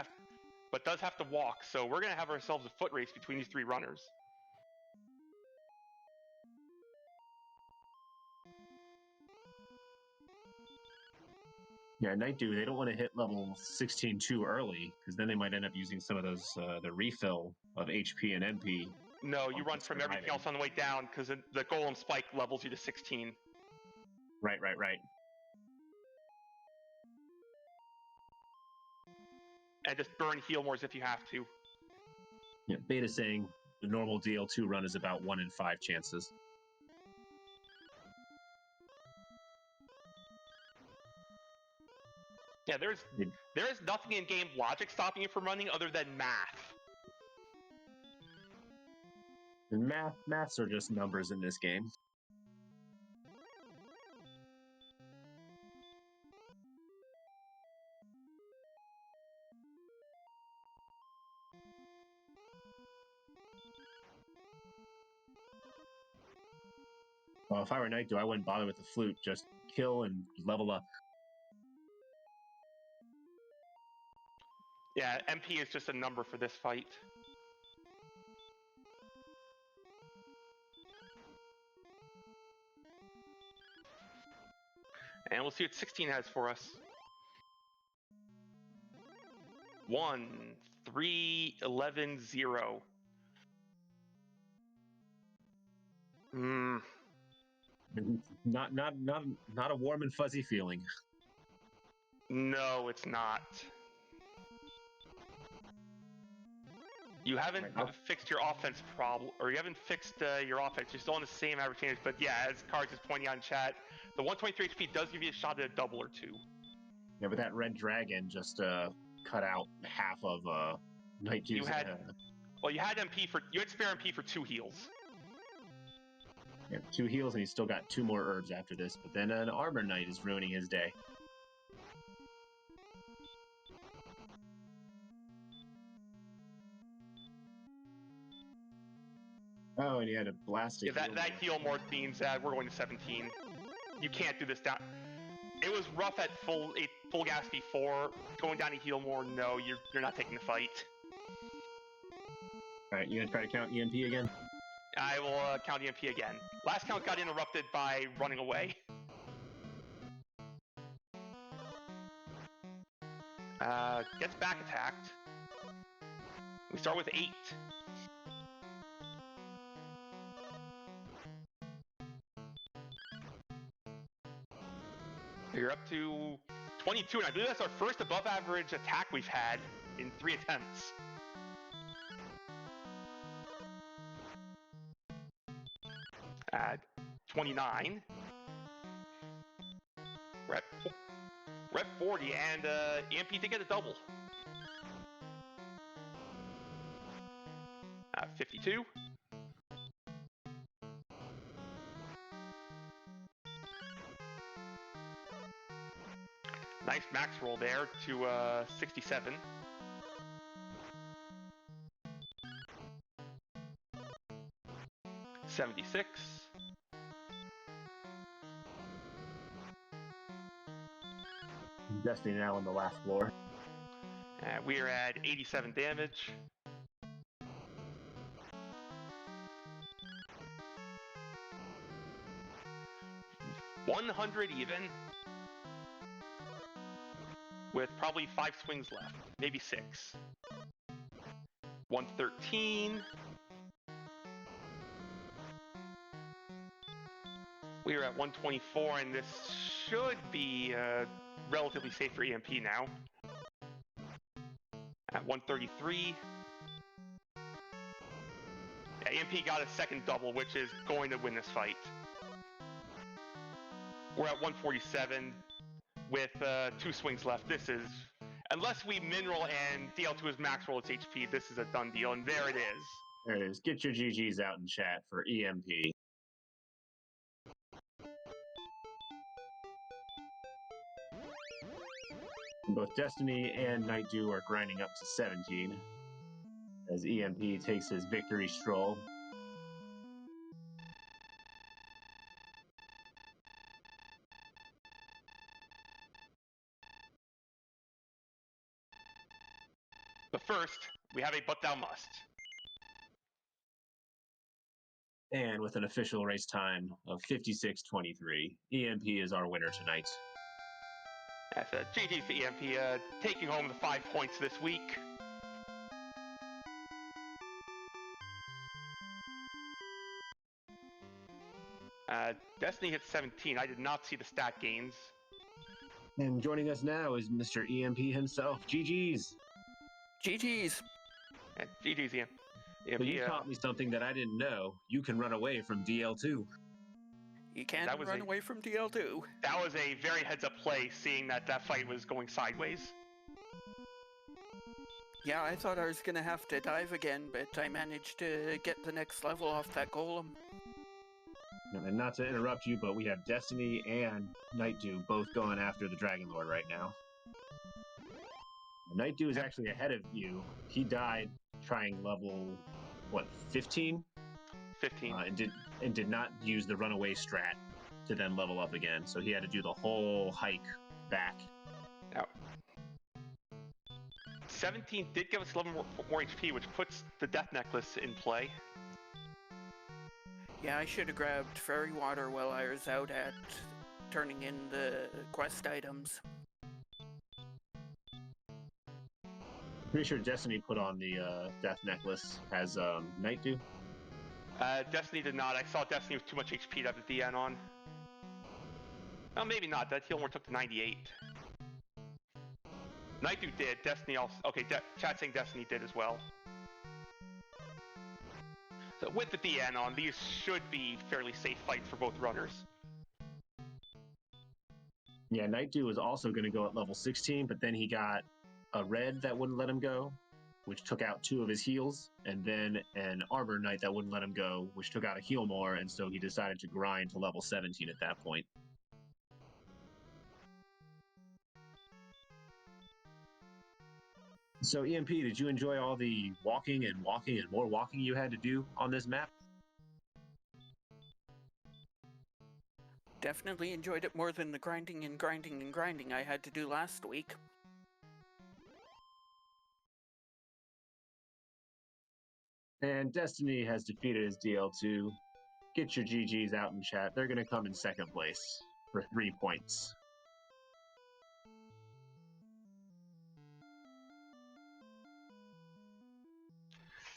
But does have to walk, so we're going to have ourselves a foot race between these three runners. Yeah, Nightdew, they don't want to hit level 16 too early, because then they might end up using some of those, the refill of HP and MP. No, you run from everything else on the way down, because the Golem Spike levels you to 16. Right. And just burn heal more if you have to. Yeah, Beta saying the normal DL2 run is about 1 in 5 chances. Yeah, there is nothing in game logic stopping you from running other than math. And maths are just numbers in this game. Well, if I were Nightdew, I wouldn't bother with the flute. Just kill and level up. Yeah, MP is just a number for this fight. And we'll see what 16 has for us. 1, 3, 11, 0. Not a warm and fuzzy feeling. No, it's not. You haven't fixed your offense problem, or you haven't fixed your offense. You're still on the same average change, but yeah, as Cards is pointing out in chat, the 123 HP does give you a shot at a double or two. Yeah, but that red dragon just cut out half of Nightdew's. You had spare MP for 2 heals. Yeah, 2 heals, and he's still got 2 more herbs after this. But then an Armor Knight is ruining his day. Oh, and he had a blast. Yeah, that heal more means that we're going to 17. You can't do this down. It was rough at full gas before. Going down to heal more, no, you're not taking the fight. All right, you gonna try to count EMP again? I will count EMP again. Last count got interrupted by running away. Gets back attacked. We start with 8. You're up to 22, and I believe that's our first above average attack we've had in 3 attempts. At 29. We're at 40, and EMP did get a double. 52. Nice max roll there to 67. $76. Destiny now on the last floor. We are at 87 damage. $100 even. With probably 5 swings left, maybe 6. 113. We are at 124, and this should be relatively safe for EMP now. At 133. Yeah, EMP got a second double, which is going to win this fight. We're at 147 with 2 swings left. This is, unless we mineral and DL2 is max roll its HP, this is a done deal, and there it is. There it is. Get your GGs out in chat for EMP. Both Destiny and Nightdew are grinding up to 17 as EMP takes his victory stroll. But first, we have a but thou must. And with an official race time of 56:23, EMP is our winner tonight. That's GG's to EMP, taking home the 5 points this week. Destiny hit 17. I did not see the stat gains. And joining us now is Mr. EMP himself. GG's. GG's. And GG's EMP. So you taught me something that I didn't know. You can run away from DL2. You can run away from DL2. That was a very heads-up play, seeing that that fight was going sideways. Yeah, I thought I was going to have to dive again, but I managed to get the next level off that golem. And not to interrupt you, but we have Destiny and Nightdew both going after the Dragon Lord right now. Nightdew is actually ahead of you. He died trying level, what, 15? 15. And did not use the runaway strat to then level up again. So he had to do the whole hike back. Now, 17 did give us 11 more HP, which puts the Death Necklace in play. Yeah, I should have grabbed Fairy Water while I was out at turning in the quest items. Pretty sure Destiny put on the Death Necklace as Nightdew. Destiny did not. I saw Destiny with too much HP to have the DN on. Well, maybe not. That heal more took to 98. Nightdew did. Destiny also. Okay, chat saying Destiny did as well. So with the DN on, these should be fairly safe fights for both runners. Yeah, Nightdew was also going to go at level 16, but then he got a red that wouldn't let him go, which took out 2 of his heals, and then an Armor Knight that wouldn't let him go, which took out a heal more, and so he decided to grind to level 17 at that point. So EMP, did you enjoy all the walking and more walking you had to do on this map? Definitely enjoyed it more than the grinding I had to do last week. And Destiny has defeated his DL2. Get your GGs out in chat. They're going to come in second place for 3 points.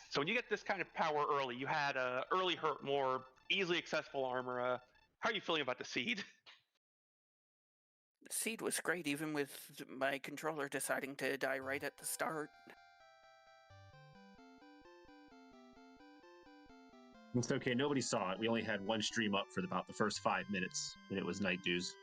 So when you get this kind of power early, you had early hurt, more easily accessible armor. How are you feeling about the Seed? The Seed was great, even with my controller deciding to die right at the start. It's okay, nobody saw it. We only had one stream up for about the first 5 minutes, and it was Nightdew's.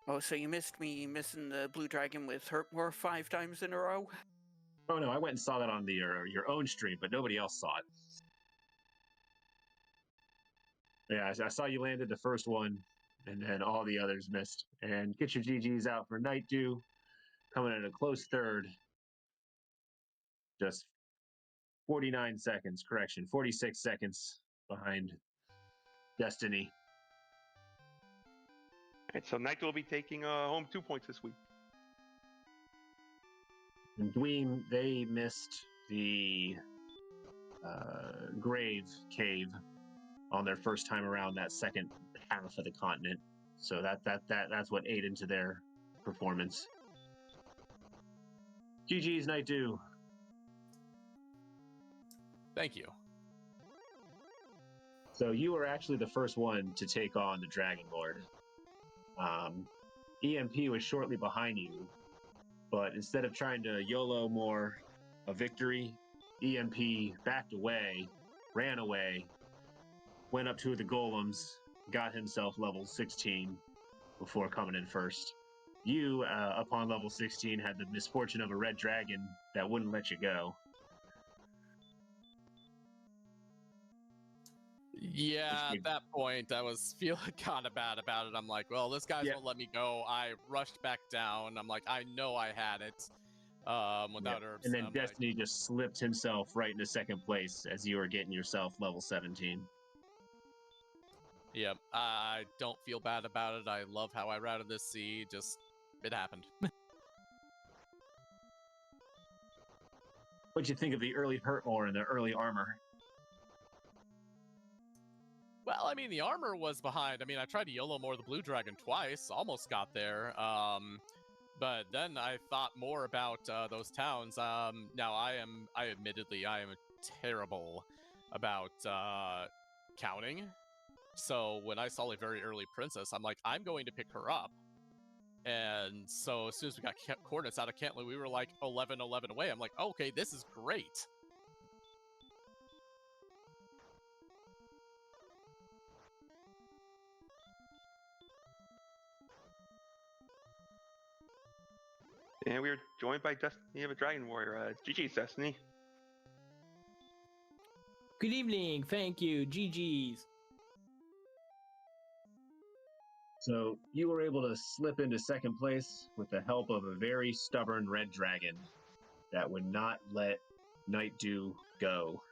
Oh, so you missed me missing the Blue Dragon with Hurtmore 5 times in a row? Oh no, I went and saw that on your own stream, but nobody else saw it. Yeah, I saw you landed the first one, and then all the others missed. And get your GGs out for Nightdew, coming in a close third. Just 49 seconds, correction, 46 seconds behind Destiny. All right, so Knight will be taking home 2 points this week. And Dweem, they missed the grave cave on their first time around that second half of the continent. So that's what ate into their performance. GG's Nightdew. Thank you. So you were actually the first one to take on the Dragon Lord. EMP was shortly behind you, but instead of trying to YOLO more a victory, EMP backed away, ran away, went up to the golems, got himself level 16 before coming in first. You, upon level 16, had the misfortune of a red dragon that wouldn't let you go. Yeah, at that point, I was feeling kind of bad about it. I'm like, well, this guy's won't let me go. I rushed back down. I'm like, I know I had it without herbs. And then Destiny just slipped himself right into second place as you were getting yourself level 17. Yep, I don't feel bad about it. I love how I routed this sea. Just, it happened. What'd you think of the early hurt more and the early armor? Well, I mean, the armor was behind. I mean, I tried to YOLO more the blue dragon twice, almost got there. But then I thought more about those towns. Now, I admittedly am terrible about counting. So when I saw a very early princess, I'm like, I'm going to pick her up. And so as soon as we got coordinates out of Cantley, we were like 11-11 away. I'm like, okay, this is great. And we were joined by Destiny of a Dragon Warrior. GG's, Destiny. Good evening. Thank you. GG's. So you were able to slip into second place with the help of a very stubborn red dragon that would not let Nightdew go.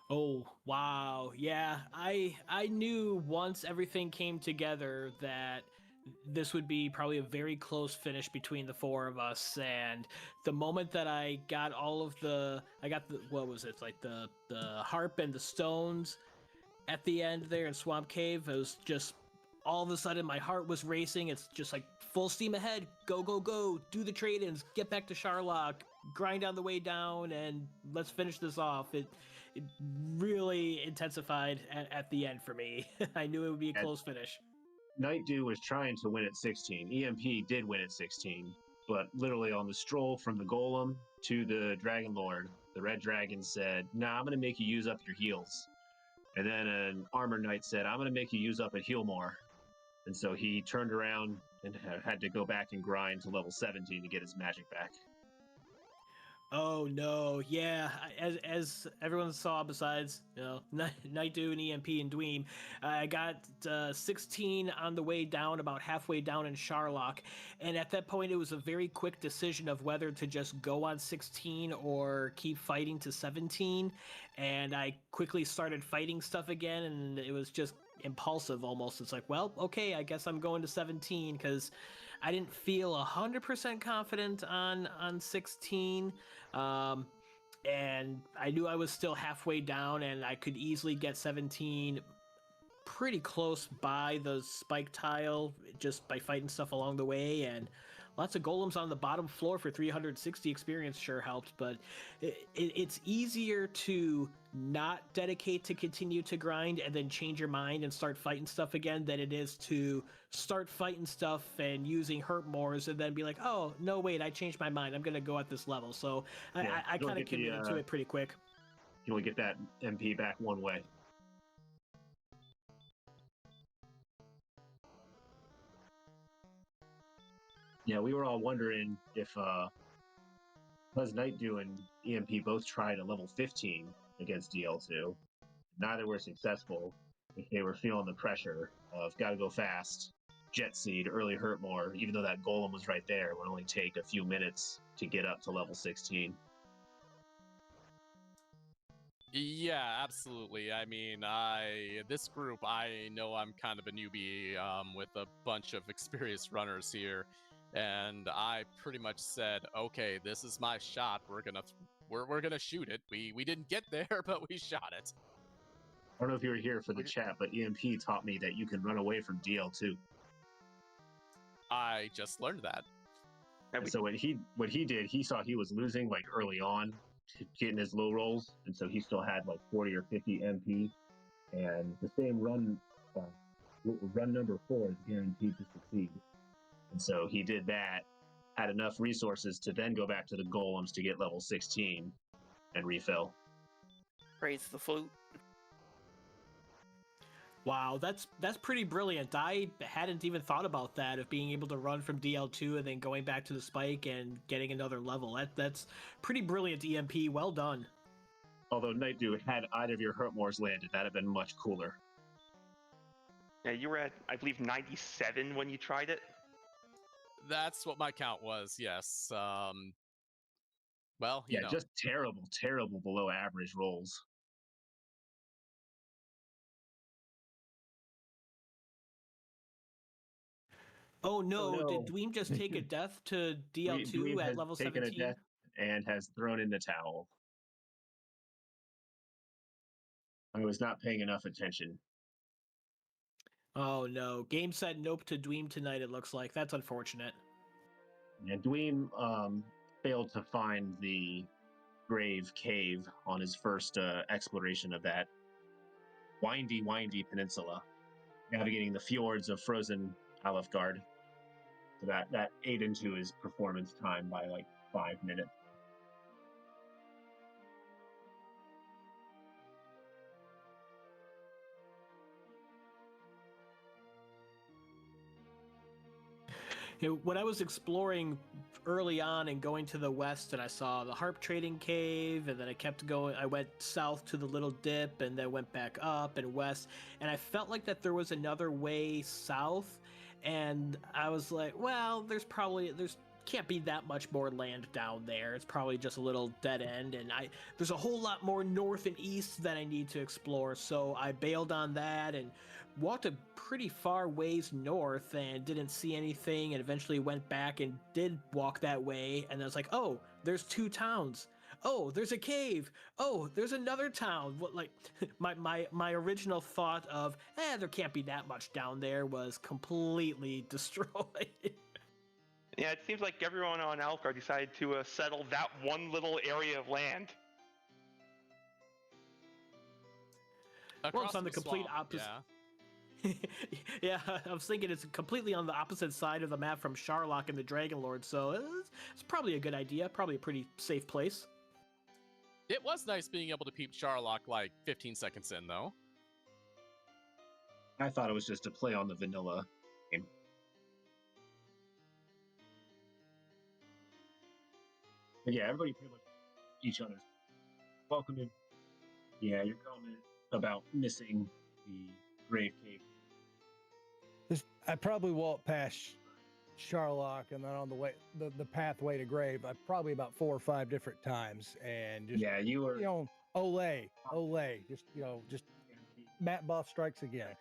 Oh, wow. Yeah, I knew once everything came together that this would be probably a very close finish between the four of us. And the moment that I got what was it, like the harp and the stones at the end there in Swamp Cave, it was just all of a sudden my heart was racing. It's just like full steam ahead, go, go, go, do the trade-ins, get back to Charlock, grind on the way down, and let's finish this off. It really intensified at the end for me. I knew it would be a close finish. Nightdew was trying to win at 16. EMP did win at 16, but literally on the stroll from the Golem to the Dragon Lord, the Red Dragon said, "Nah, I'm going to make you use up your heals." And then an Armor Knight said, "I'm going to make you use up a heal more." And so he turned around and had to go back and grind to level 17 to get his magic back. Oh no, yeah. As everyone saw, besides Nightdew and EMP and Dweem, I got 16 on the way down, about halfway down in Charlock, and at that point it was a very quick decision of whether to just go on 16 or keep fighting to 17. And I quickly started fighting stuff again, and it was just impulsive almost. It's like, well, okay, I guess I'm going to 17 because I didn't feel 100% confident on 16, and I knew I was still halfway down, and I could easily get 17 pretty close by the spike tile just by fighting stuff along the way, and lots of golems on the bottom floor for 360 experience sure helped, but it's easier to not dedicate to continue to grind and then change your mind and start fighting stuff again than it is to start fighting stuff and using hurt mores and then be like, oh, no, wait, I changed my mind. I'm going to go at this level. So I kind of committed to it pretty quick. You only get that MP back one way. Yeah, we were all wondering if because Nightdew and EMP both tried a level 15 against DL2, neither were successful. They were feeling the pressure of gotta go fast, jet seed, early hurt more, even though that golem was right there. It would only take a few minutes to get up to level 16. Yeah, absolutely. I mean, this group, I know I'm kind of a newbie with a bunch of experienced runners here, and I pretty much said, okay, this is my shot. We're gonna shoot it. We didn't get there, but we shot it. I don't know if you were here for the chat, but EMP taught me that you can run away from DL2. I just learned that. And so what he did, he saw he was losing like early on, getting his low rolls, and so he still had like 40 or 50 MP, and the same run number 4 is guaranteed to succeed. And so he did that, had enough resources to then go back to the golems to get level 16 and refill. Praise the flute. Wow, that's pretty brilliant. I hadn't even thought about that, of being able to run from DL2 and then going back to the spike and getting another level. That's pretty brilliant, EMP. Well done. Although Nightdew, had either of your Hurtmores landed, that'd have been much cooler. Yeah, you were at, I believe, 97 when you tried it. That's what my count was, yes. Well, you know. Just terrible below average rolls. Oh no, did Dweem just take a death to DL2 Dweem at level 17? Taken a death and has thrown in the towel. I was not paying enough attention. Oh no, game said nope to Dweem tonight, it looks like. That's unfortunate. Yeah, Dweem failed to find the grave cave on his first exploration of that windy peninsula, navigating the fjords of frozen Alefgard. So that ate into his performance time by like 5 minutes. When I was exploring early on and going to the west, and I saw the harp trading cave, and then I kept going. I went south to the little dip, and then went back up and west, and I felt like that there was another way south, and I was like, well, there's can't be that much more land down there. It's probably just a little dead end, and there's a whole lot more north and east that I need to explore. So I bailed on that and walked a pretty far ways north and didn't see anything, and eventually went back and did walk that way, and I was like, oh, there's 2 towns. Oh, there's a cave. Oh, there's another town. What, like, my original thought of there can't be that much down there was completely destroyed. Yeah, it seems like everyone on Alfgar decided to settle that one little area of land. Well, it's on the complete opposite. Yeah. Yeah, I was thinking it's completely on the opposite side of the map from Sharlock and the Dragon Lord, so it's probably a good idea. Probably a pretty safe place. It was nice being able to peep Sharlock like 15 seconds in, though. I thought it was just a play on the vanilla game. But yeah, everybody pretty much each other's welcoming. Yeah, your comment about missing the grave cave. I probably walked past Sharlock, and then on the way, the pathway to grave, probably about 4 or 5 different times, and just you were, Olay, just Matt Buff strikes again.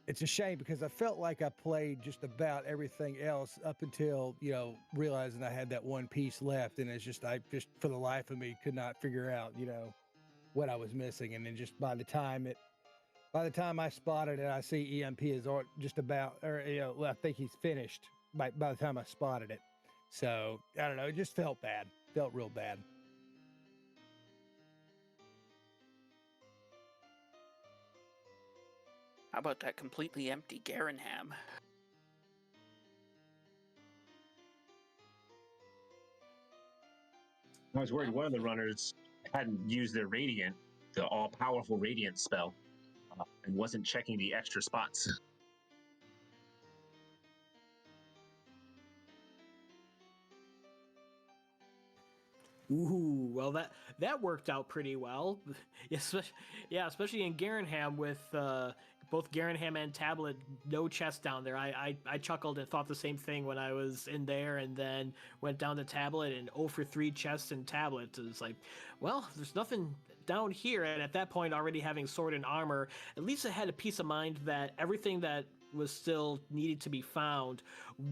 It's a shame because I felt like I played just about everything else up until, realizing I had that one piece left. And I for the life of me, could not figure out, what I was missing. And then just by the time I spotted it, I see EMP is just about, I think he's finished by the time I spotted it. So I don't know. It just felt bad. Felt real bad. How about that completely empty Garenham? I was worried one of the runners hadn't used their Radiant, the all-powerful Radiant spell, and wasn't checking the extra spots. Ooh, well that worked out pretty well. Especially in Garenham with both Garenham and Tablet, no chest down there. I chuckled and thought the same thing when I was in there, and then went down to Tablet and 0 for 3 chests and Tablet. It was like, well, there's nothing down here, and at that point, already having sword and armor, at least I had a peace of mind that everything that was still needed to be found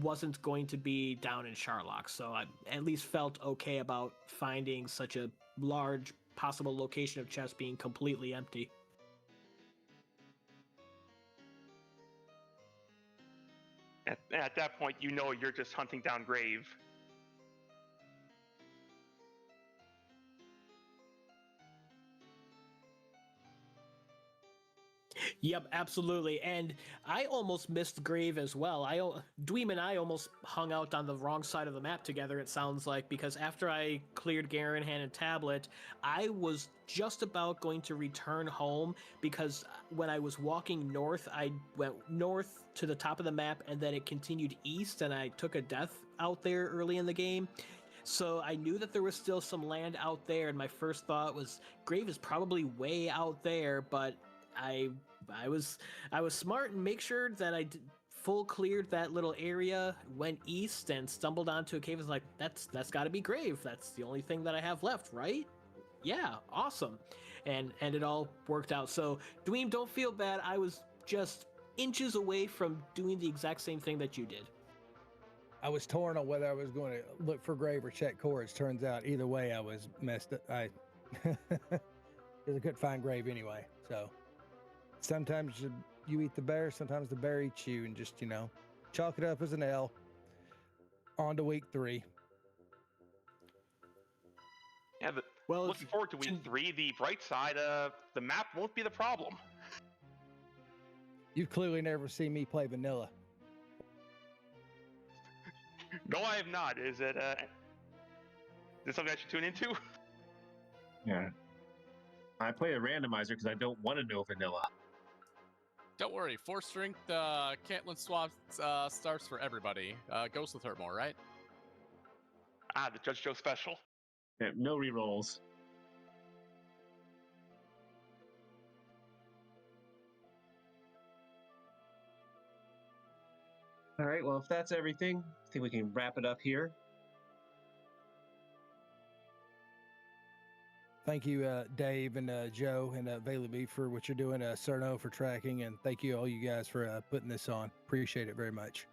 wasn't going to be down in Charlock. So I at least felt okay about finding such a large possible location of chests being completely empty. At that point, you know you're just hunting down Grave. Yep, absolutely. And I almost missed Grave as well. Dweem and I almost hung out on the wrong side of the map together, it sounds like, because after I cleared Garenhan and Tablet, I was just about going to return home, because when I was walking north, I went north to the top of the map and then it continued east, and I took a death out there early in the game. So I knew that there was still some land out there, and my first thought was Grave is probably way out there, but I was smart and make sure that I full cleared that little area, went east, and stumbled onto a cave. I was like, that's got to be Grave. That's the only thing that I have left, right? Yeah, awesome. And it all worked out. So Dweem, don't feel bad. I was just inches away from doing the exact same thing that you did. I was torn on whether I was going to look for Grave or check cores. Turns out either way, I was messed up. I couldn't find Grave anyway. So sometimes you eat the bear, sometimes the bear eats you, and just, chalk it up as an L. On to week 3. Yeah, looking forward to week 3. The bright side, the map won't be the problem. You've clearly never seen me play vanilla. No, I have not. Is it something I should tune into? Yeah. I play a randomizer because I don't want to know vanilla. Don't worry, 4 strength Caitlyn swap starts for everybody. Goes with her more, right? The Judge Joe special. Yeah, no rerolls. All right, well, if that's everything, I think we can wrap it up here. Thank you, Dave and Joe and Valiby for what you're doing, Cerno for tracking, and thank you all you guys for putting this on. Appreciate it very much.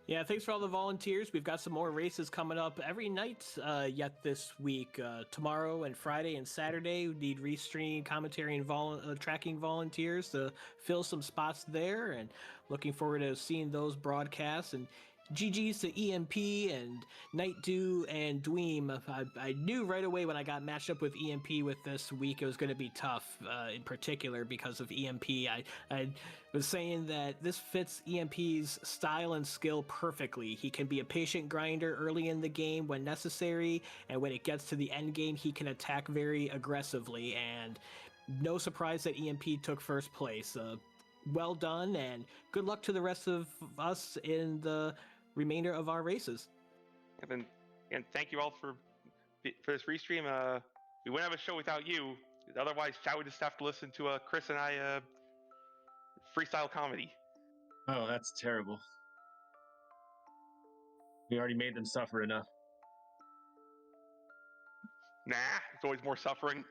Yeah, thanks for all the volunteers. We've got some more races coming up every night yet this week. Tomorrow and Friday and Saturday, we need restream, commentary, and tracking volunteers to fill some spots there. And looking forward to seeing those broadcasts. And GG's to EMP and Nightdew and Dweem. I knew right away when I got matched up with EMP with this week it was going to be tough, in particular because of EMP. I was saying that this fits EMP's style and skill perfectly. He can be a patient grinder early in the game when necessary, and when it gets to the end game, he can attack very aggressively. And no surprise that EMP took first place. Well done, and good luck to the rest of us in the remainder of our races. And thank you all for this restream. We wouldn't have a show without you. Otherwise, I would just have to listen to Chris and I freestyle comedy. Oh, that's terrible. We already made them suffer enough. Nah, it's always more suffering.